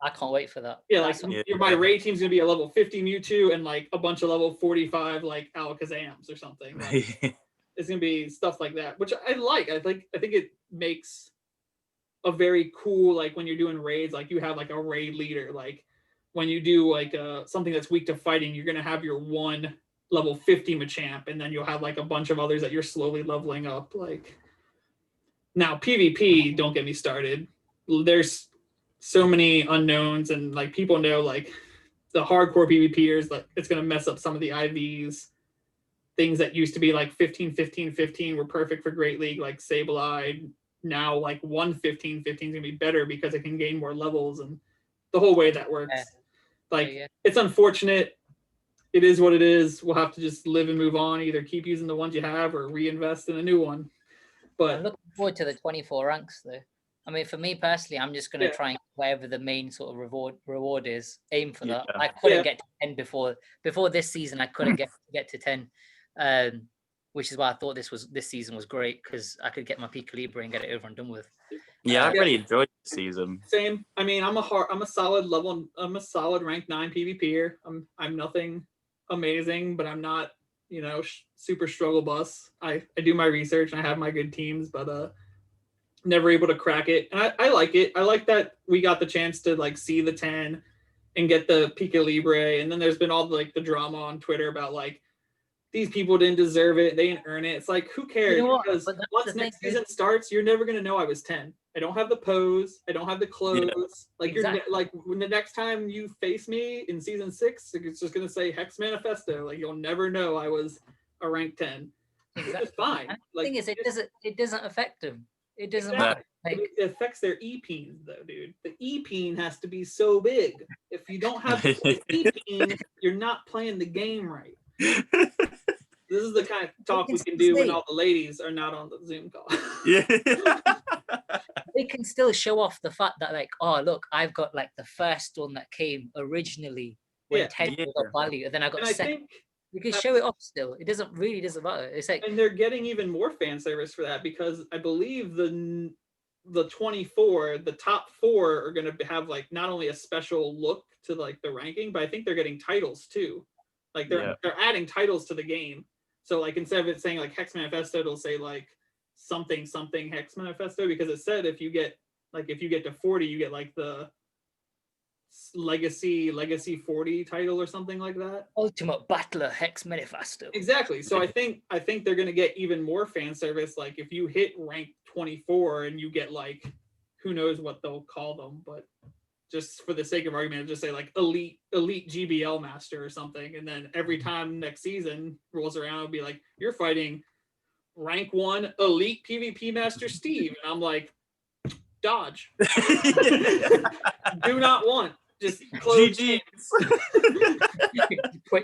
Speaker 2: I can't wait for that.
Speaker 1: Yeah, like my raid team's gonna be a level 50 Mewtwo and like a bunch of level 45 like Alakazams or something. Like, it's gonna be stuff like that, which I like. I think it makes a very cool like when you're doing raids, like you have like a raid leader. Like when you do like something that's weak to fighting, you're gonna have your one level 50 Machamp, and then you'll have like a bunch of others that you're slowly leveling up. Like now PvP, don't get me started. There's so many unknowns, and like people know like the hardcore PvPers, like it's gonna mess up some of the IVs. Things that used to be like 15, 15, 15 were perfect for Great League, like Sableye. Now like 115, 15 is gonna be better because it can gain more levels, and the whole way that works. It's unfortunate. It is what it is. We'll have to just live and move on. Either keep using the ones you have or reinvest in a new one. But
Speaker 2: I'm looking forward to the 24 ranks though. I mean, for me personally, I'm just going to try and whatever the main sort of reward is, aim for that. I couldn't get to 10 before this season. I couldn't get to 10, which is why I thought this season was great because I could get my Pika Libre and get it over and done with.
Speaker 3: Yeah, I really enjoyed the season.
Speaker 1: Same. I mean, I'm a solid rank 9 PvPer. I'm nothing amazing, but I'm not, super struggle bus. I do my research and I have my good teams, but never able to crack it. And I like it. I like that we got the chance to like see the 10 and get the Pika Libre. And then there's been all like the drama on Twitter about like these people didn't deserve it. They didn't earn it. It's like, who cares? Because once next season starts, you're never going to know I was 10. I don't have the pose. I don't have the clothes. Yeah, like exactly. You're like when the next time you face me in season 6, it's just going to say Hex Manifesto. Like you'll never know I was a rank 10. Exactly. It's fine.
Speaker 2: And the thing is, it doesn't affect them. It doesn't
Speaker 1: matter.
Speaker 2: Like,
Speaker 1: it affects their E-Peen though, dude. The E-Peen has to be so big. If you don't have the E-Peen, you're not playing the game right. This is the kind of talk we can do when all the ladies are not on the Zoom call.
Speaker 3: Yeah.
Speaker 2: they can still show off the fact that like, oh look, I've got like the first one that came originally when 10 was of value, and then I got second. You can show it off still. It doesn't matter. It's like,
Speaker 1: and they're getting even more fan service for that, because I believe the 24, the top 4 are going to have like not only a special look to like the ranking, but I think they're getting titles too. Like they're adding titles to the game. So like instead of it saying like Hex Manifesto, it'll say like something Hex Manifesto, because it said if you get to 40, you get like the legacy 40 title or something like that.
Speaker 2: Ultimate Battler Hex Manifesto.
Speaker 1: Exactly. So I think they're going to get even more fan service. Like if you hit rank 24 and you get like, who knows what they'll call them, but just for the sake of argument, just say like elite GBL master or something, and then every time next season rolls around, it'll be like, you're fighting rank 1 elite PvP master Steve, and I'm like, dodge. Do not want. Just close.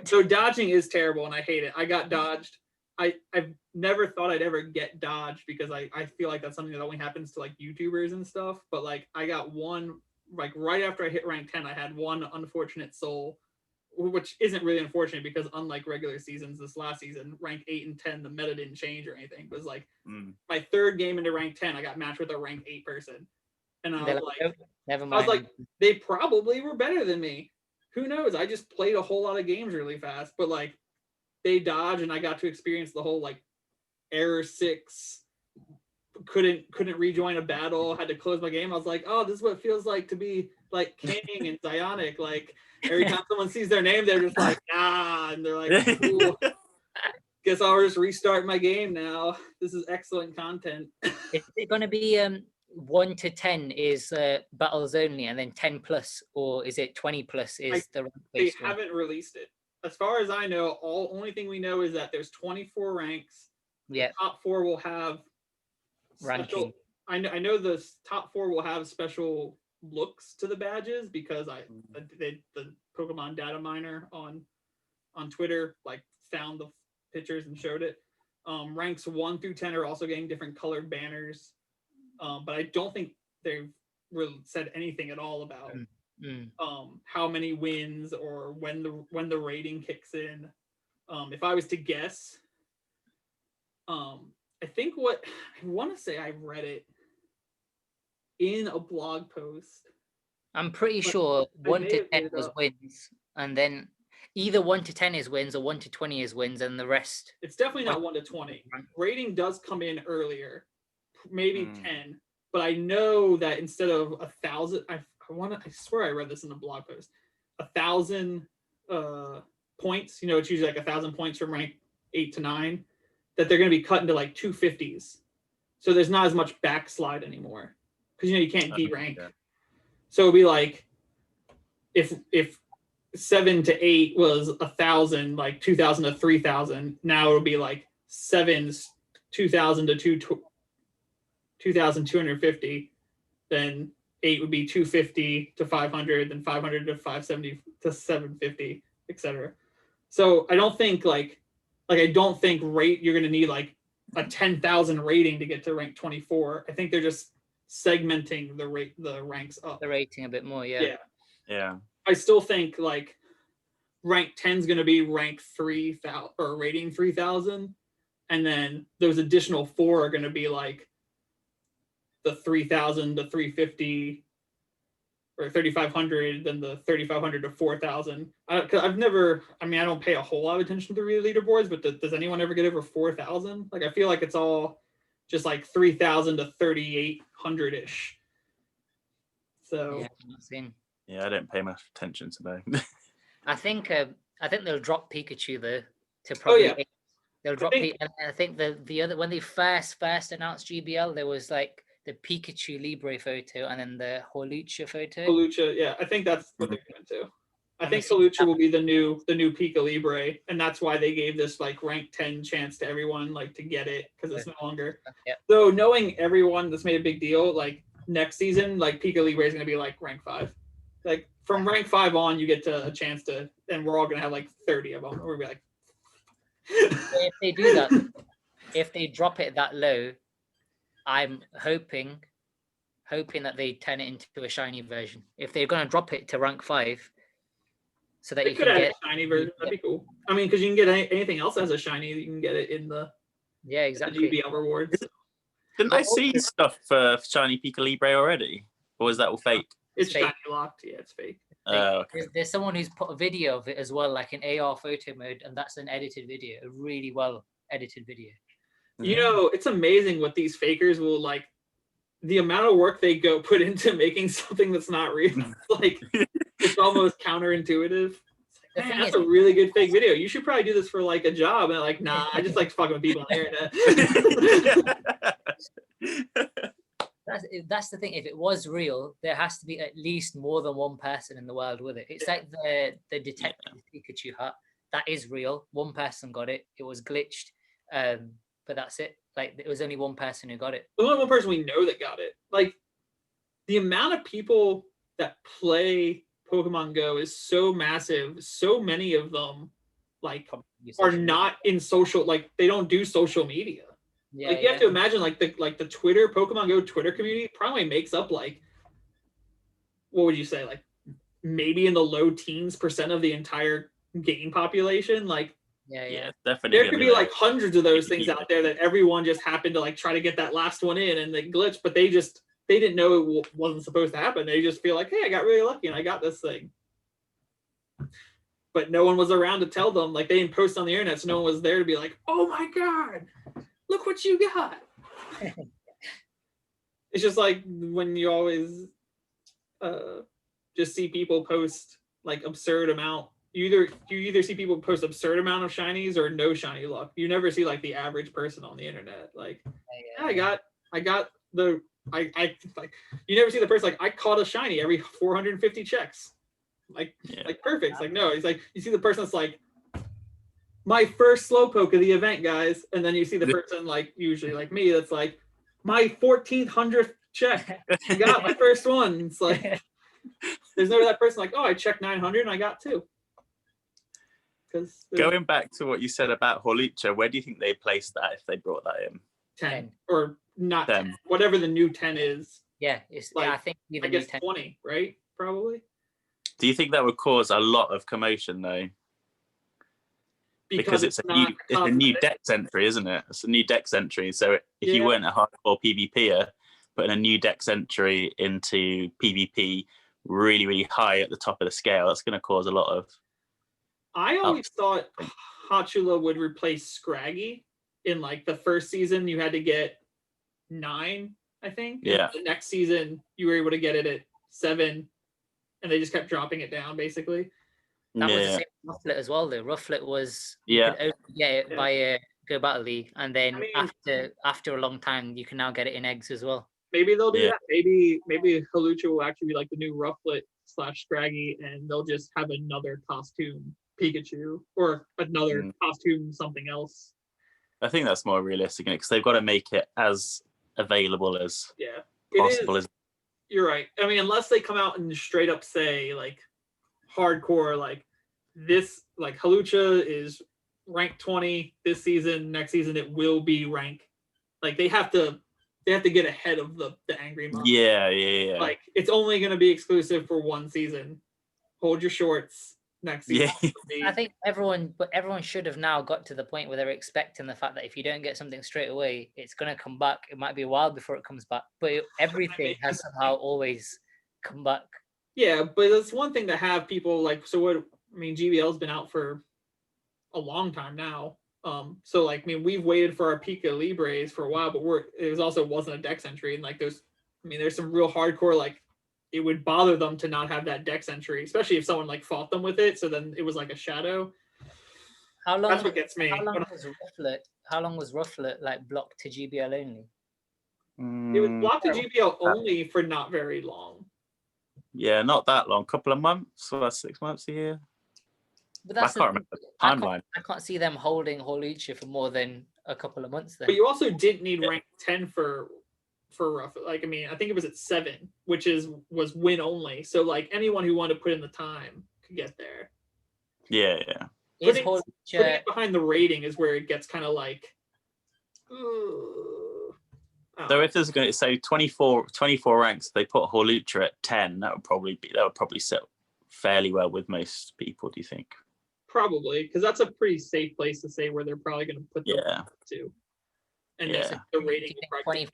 Speaker 1: So dodging is terrible, and I hate it. I got dodged. I've never thought I'd ever get dodged, because I feel like that's something that only happens to like YouTubers and stuff. But like I got one, like right after I hit rank 10, I had one unfortunate soul, which isn't really unfortunate, because unlike regular seasons, this last season, rank 8 and 10, the meta didn't change or anything. It was like my third game into rank 10, I got matched with a rank 8 person. And I was like,
Speaker 2: oh, never mind.
Speaker 1: I was like, they probably were better than me. Who knows? I just played a whole lot of games really fast, but like they dodged, and I got to experience the whole like error 6, couldn't rejoin a battle, had to close my game. I was like, oh, this is what it feels like to be like King and Zionic. Like every time someone sees their name, they're just like, nah, and they're like, cool. Guess I'll just restart my game now. This is excellent content.
Speaker 2: Is it going to be 1 to 10 is battles only, and then 10 plus, or is it 20 plus is the rank based
Speaker 1: one? They haven't released it. As far as I know, only thing we know is that there's 24 ranks.
Speaker 2: Yeah.
Speaker 1: The top 4 will have
Speaker 2: ranking.
Speaker 1: I know the top 4 will have special looks to the badges, because the Pokemon data miner on Twitter like found the pictures and showed it. Ranks 1 through 10 are also getting different colored banners. But I don't think they've really said anything at all about how many wins or when the rating kicks in. If I was to guess, I think what I want to say, I read it in a blog post.
Speaker 2: I'm pretty sure 1 to 10 was wins, and then either 1 to 10 is wins or 1 to 20 is wins, and the rest.
Speaker 1: It's definitely not 1 to 20. Rating does come in earlier, maybe 10. But I know that instead of 1,000, I swear I read this in a blog post, 1,000 points. You know, it's usually like 1,000 points from rank 8 to 9. That they're going to be cut into like 250s. So there's not as much backslide anymore, because you can't derank. Yeah. So it'd be like if 7 to 8 was 1,000, like 2,000 to 3,000. Now it'll be like 7's 2,000 to 2,250. Then 8 would be 250 to 500, then 500 to 570 to 750, etc. So I don't think I don't think you're going to need like a 10,000 rating to get to rank 24. I think they're just segmenting the ranks up.
Speaker 2: The rating a bit more, yeah.
Speaker 3: Yeah.
Speaker 1: I still think like rank 10 is going to be rank 3,000 or rating 3,000, and then those additional 4 are going to be like the 3,000 to 350 or 3,500, then the 3,500 to 4,000. Because I don't pay a whole lot of attention to the leaderboards, but does anyone ever get over 4,000? Like, I feel like it's all just like 3,000 to 3,800-ish. So
Speaker 3: yeah, I didn't pay much attention today.
Speaker 2: I think they'll drop Pikachu though to probably. Oh, yeah. They'll drop Pikachu. And I think the other, when they first announced GBL, there was like the Pikachu Libre photo and then the Hawlucha photo.
Speaker 1: Hawlucha, yeah, I think that's what they're going to. I think Hawlucha will be the new Pika Libre, and that's why they gave this like rank 10 chance to everyone like to get it, because it's no longer.
Speaker 2: Yep.
Speaker 1: Though knowing everyone that's made a big deal, like next season, like Pika Libre is going to be like rank 5. Like from rank 5 on, you get to a chance to, and we're all going to have like 30 of them. We're going to be like.
Speaker 2: If they do that, if they drop it that low, I'm hoping hoping that they turn it into a shiny version. If they're going to drop it to rank 5, so that
Speaker 1: They
Speaker 2: you
Speaker 1: could
Speaker 2: can
Speaker 1: add
Speaker 2: get
Speaker 1: a shiny version. That'd be cool. I mean, because you can get anything else as a shiny. You can get it in the
Speaker 2: exactly
Speaker 1: GBL rewards.
Speaker 3: Didn't I see stuff for shiny Pika Libre already, or is that all fake?
Speaker 1: It's
Speaker 2: fake.
Speaker 1: shiny locked. Yeah, it's fake.
Speaker 3: Okay.
Speaker 2: There's someone who's put a video of it as well, like in AR photo mode, and that's an edited video, a really well edited video.
Speaker 1: You know, it's amazing what these fakers will like. The amount of work they put into making something that's not real. Like it's almost counterintuitive. It's like, man, that's a really good fake video. You should probably do this for like a job. And like, nah, I just like fucking with people on the internet.
Speaker 2: That's the thing. If it was real, there has to be at least more than one person in the world with it. It's like the detective Pikachu hat. That is real. One person got it. It was glitched, but that's it. Like it was only one person who got it.
Speaker 1: There's only one person we know that got it. Like the amount of people that play Pokemon Go is so massive. So many of them like are not in social. Like they don't do social media.
Speaker 2: Yeah,
Speaker 1: like you have to imagine like the Twitter Pokemon Go Twitter community probably makes up like, what would you say, like maybe in the low teens % of the entire game population. Like
Speaker 2: yeah,
Speaker 3: definitely.
Speaker 1: There could be like hundreds of those things out there that everyone just happened to like try to get that last one in and they glitched, but they didn't know it wasn't supposed to happen. They just feel like, hey, I got really lucky and I got this thing. But no one was around to tell them. Like they didn't post on the internet, so no one was there to be like, oh my god, look what you got. It's just like when you always just see people post like absurd amount. You either see people post absurd amount of shinies or no shiny luck. You never see like the average person on the internet. Like, I got the I like, you never see the person like, I caught a shiny every 450 checks. Like perfect. It's like, no, it's like you see the person that's like, my first Slowpoke of the event, guys, and then you see the person like usually like me that's like, my 1400th check. I got my first one. It's like there's never that person like, oh, I checked 900 and I got 2.
Speaker 3: Going back to what you said about Hawlucha, where do you think they placed that if they brought that in?
Speaker 1: 10 or not 10, whatever the new 10 is.
Speaker 2: Yeah, it's like, I think
Speaker 1: I guess 20, right? Probably.
Speaker 3: Do you think that would cause a lot of commotion though? Because it's a new dex entry, isn't it? It's a new dex entry. So if you weren't a hardcore PvPer, putting a new dex entry into PvP really, really high at the top of the scale, that's going to cause a lot of.
Speaker 1: I always thought Hachula would replace Scraggy. In like the first season, you had to get 9, I think.
Speaker 3: Yeah.
Speaker 1: The next season, you were able to get it at 7, and they just kept dropping it down, basically.
Speaker 2: That was the same with Rufflet as well, though. Rufflet was you could only get it by Go Battle League, and then after a long time, you can now get it in eggs as well.
Speaker 1: Maybe they'll do that. Maybe Hawlucha will actually be like the new Rufflet / Scraggy, and they'll just have another costume Pikachu or another costume something else.
Speaker 3: I think that's more realistic because they've got to make it as available as possible.
Speaker 1: You're right. I mean, unless they come out and straight up say like hardcore, like this, like Hawlucha is rank 20 this season. Next season it will be rank. Like they have to get ahead of the Angry Mob.
Speaker 3: Yeah.
Speaker 1: Like it's only going to be exclusive for one season. Hold your shorts. Next season.
Speaker 2: I think everyone should have now got to the point where they're expecting the fact that if you don't get something straight away, it's going to come back. It might be a while before it comes back, but everything has somehow always come back. Yeah, but it's one thing to have people like, so what, I mean, GBL's been out for a long time now. So like, I mean, we've waited for our Pika Libres for a while, but it wasn't a dex entry. And like, there's some real hardcore, like, it would bother them to not have that dex entry, especially if someone like fought them with it. So then it was like a shadow. That's what gets me. How long was Rufflet like blocked to GBL only?
Speaker 1: It was blocked to GBL only for not very long.
Speaker 3: Yeah, not that long. Couple of months or 6 months, a year.
Speaker 2: But that's
Speaker 3: I can't remember the timeline.
Speaker 2: I can't see them holding Hawlucha for more than a couple of months then.
Speaker 1: But you also didn't need rank 10 for Rufflet. Like, I mean, I think it was at 7, which was win only. So like anyone who wanted to put in the time could get there.
Speaker 3: Yeah.
Speaker 1: Putting it behind the rating is where it gets kind of like,
Speaker 3: So if there's going to say 24 ranks, they put Horlucha at 10, that would probably sit fairly well with most people, do you think?
Speaker 1: Probably, because that's a pretty safe place to say where they're probably going to put them to. And
Speaker 3: yeah.
Speaker 1: The rating will probably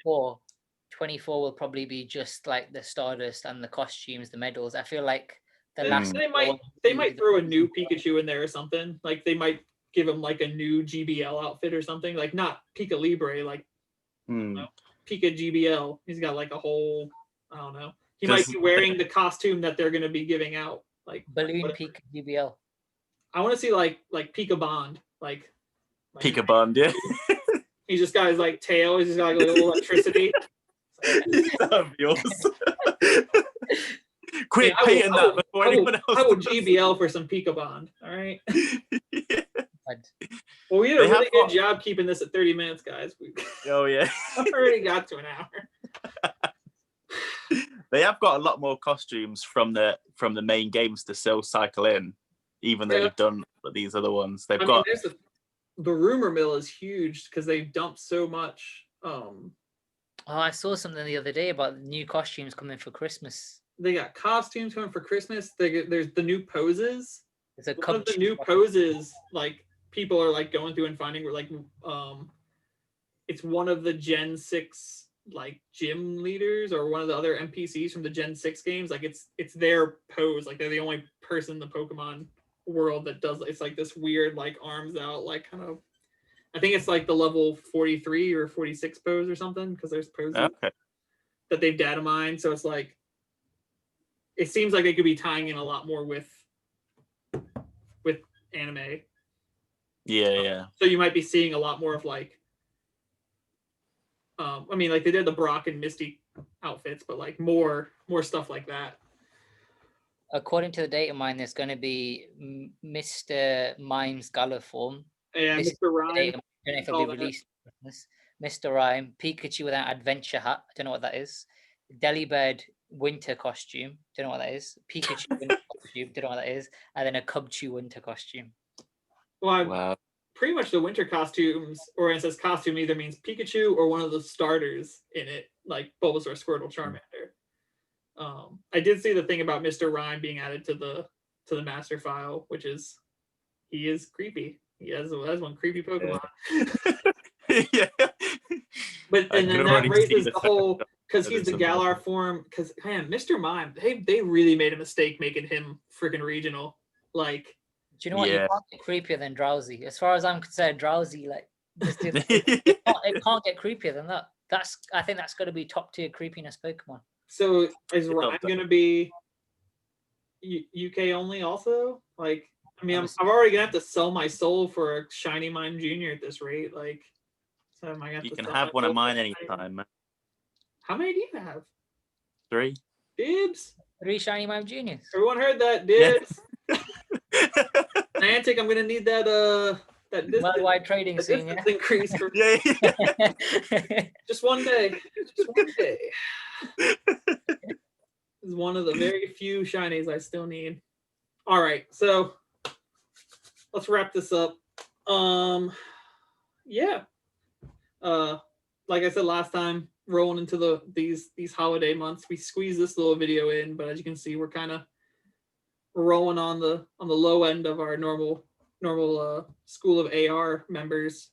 Speaker 2: 24 will probably be just like the Stardust and the costumes, the medals. I feel like the
Speaker 1: last they might throw a new Pikachu in there or something. Like they might give him like a new GBL outfit or something. Like not Pika Libre, like Pika GBL. He's got like a whole, I don't know. He might be wearing the costume that they're going to be giving out. Like
Speaker 2: Balloon Pika GBL.
Speaker 1: I want to see like Pika Bond. Like
Speaker 3: Pika Bond, yeah.
Speaker 1: He's just got his like tail. He's just got like a little electricity.
Speaker 3: That'd be awesome. Quit paying that before anyone else.
Speaker 1: I will GBL for some Pika Bond. All right.
Speaker 3: Yeah.
Speaker 1: Well, we did a really good job keeping this at 30 minutes, guys.
Speaker 3: Oh yeah.
Speaker 1: I've already got to an hour.
Speaker 3: They have got a lot more costumes from the main games to still cycle in, even though they've done these other ones. They've got
Speaker 1: the rumor mill is huge because they've dumped so much.
Speaker 2: Oh, I saw something the other day about new costumes coming for Christmas.
Speaker 1: They got costumes coming for Christmas. There's the new poses.
Speaker 2: There's
Speaker 1: one of the new poses, like people are like going through and finding where like it's one of the Gen 6 like gym leaders or one of the other NPCs from the Gen 6 games. Like it's their pose. Like they're the only person in the Pokemon world that does. It's like this weird like arms out like kind of. I think it's like the level 43 or 46 pose or something because there's poses that they've data mined. So it's like it seems like they could be tying in a lot more with anime.
Speaker 3: Yeah.
Speaker 1: So you might be seeing a lot more of like I mean like they did the Brock and Misty outfits, but like more stuff like that.
Speaker 2: According to the data mine, there's going to be Mr. Mime's Gala form.
Speaker 1: Yeah, Mr. Rhyme.
Speaker 2: I don't know if it'll be released. Mr. Rhyme, Pikachu with an adventure hat. I don't know what that is. Delibird winter costume. Don't know what that is. Pikachu winter costume. Don't know what that is. And then a Cubchoo winter costume.
Speaker 1: Well, wow. Pretty much the winter costumes, or when it says costume, either means Pikachu or one of the starters in it, like Bulbasaur, Squirtle, Charmander. I did see the thing about Mr. Rhyme being added to the master file, which is he is creepy. He has one creepy Pokemon.
Speaker 3: Yeah.
Speaker 1: But and then that raises the whole because he's the Galar form. Because man, Mr. Mime, they really made a mistake making him freaking regional. Like,
Speaker 2: do you know what? You can't get creepier than Drowsy. As far as I'm concerned, Drowsy it can't get creepier than that. I think that's going to be top tier creepiness Pokemon.
Speaker 1: So is Rhyme going to be UK only also? Like, I mean, I'm already gonna have to sell my soul for a Shiny Mime Junior at this rate. Like, so am I gonna have
Speaker 3: you
Speaker 1: to
Speaker 3: can
Speaker 1: sell
Speaker 3: have
Speaker 1: my
Speaker 3: one
Speaker 1: soul
Speaker 3: of mine
Speaker 1: for
Speaker 3: anytime, man.
Speaker 1: How many do you have?
Speaker 3: 3.
Speaker 1: Dibs.
Speaker 2: 3 Shiny Mime Juniors.
Speaker 1: Everyone heard that, Dibs. Yeah. Niantic, I'm gonna need that
Speaker 2: worldwide trading scene,
Speaker 1: increase for just one day. Just one day. This is one of the very few shinies I still need. All right, so let's wrap this up. Yeah. Like I said last time, rolling into these holiday months, we squeeze this little video in, but as you can see, we're kind of rolling on the low end of our normal School of AR members.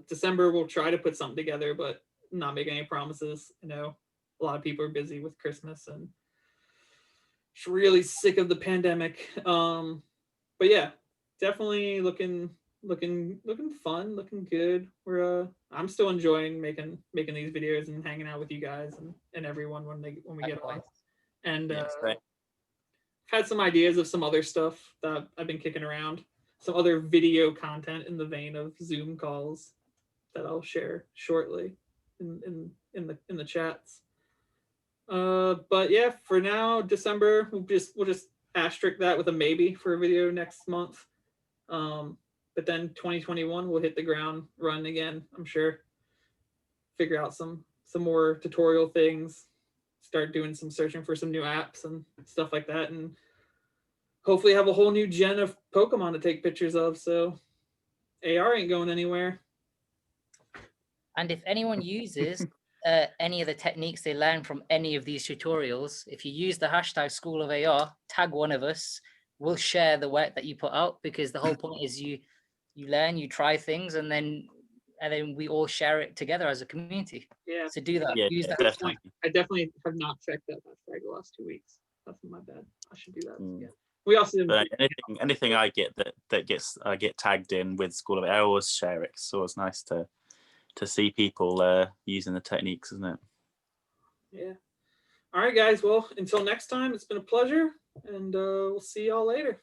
Speaker 1: December we'll try to put something together, but not making any promises. You know, a lot of people are busy with Christmas and just really sick of the pandemic. But yeah, definitely looking fun, looking good. I'm still enjoying making these videos and hanging out with you guys and everyone when we get on. And I've had some ideas of some other stuff that I've been kicking around, some other video content in the vein of Zoom calls that I'll share shortly in the chats. But yeah, for now, December we'll just asterisk that with a maybe for a video next month. But then 2021 we'll hit the ground run again, I'm sure. Figure out some more tutorial things, start doing some searching for some new apps and stuff like that, and hopefully have a whole new gen of Pokemon to take pictures of. So AR ain't going anywhere.
Speaker 2: And if anyone uses any of the techniques they learn from any of these tutorials, if you use the hashtag School of AR, tag one of us, we'll share the work that you put out, because the whole point is you learn, you try things, and then we all share it together as a community.
Speaker 1: Yeah.
Speaker 2: So do that.
Speaker 3: Yeah,
Speaker 2: Use that.
Speaker 3: definitely.
Speaker 1: I definitely have not checked that hashtag the last 2 weeks. That's my bad. I should do that.
Speaker 3: Mm.
Speaker 1: Yeah. We also didn't.
Speaker 3: But anything I get that gets I get tagged in with School of it, I always share it. So it's nice to see people using the techniques, isn't it?
Speaker 1: Yeah. All right, guys. Well, until next time, it's been a pleasure, and we'll see y'all later.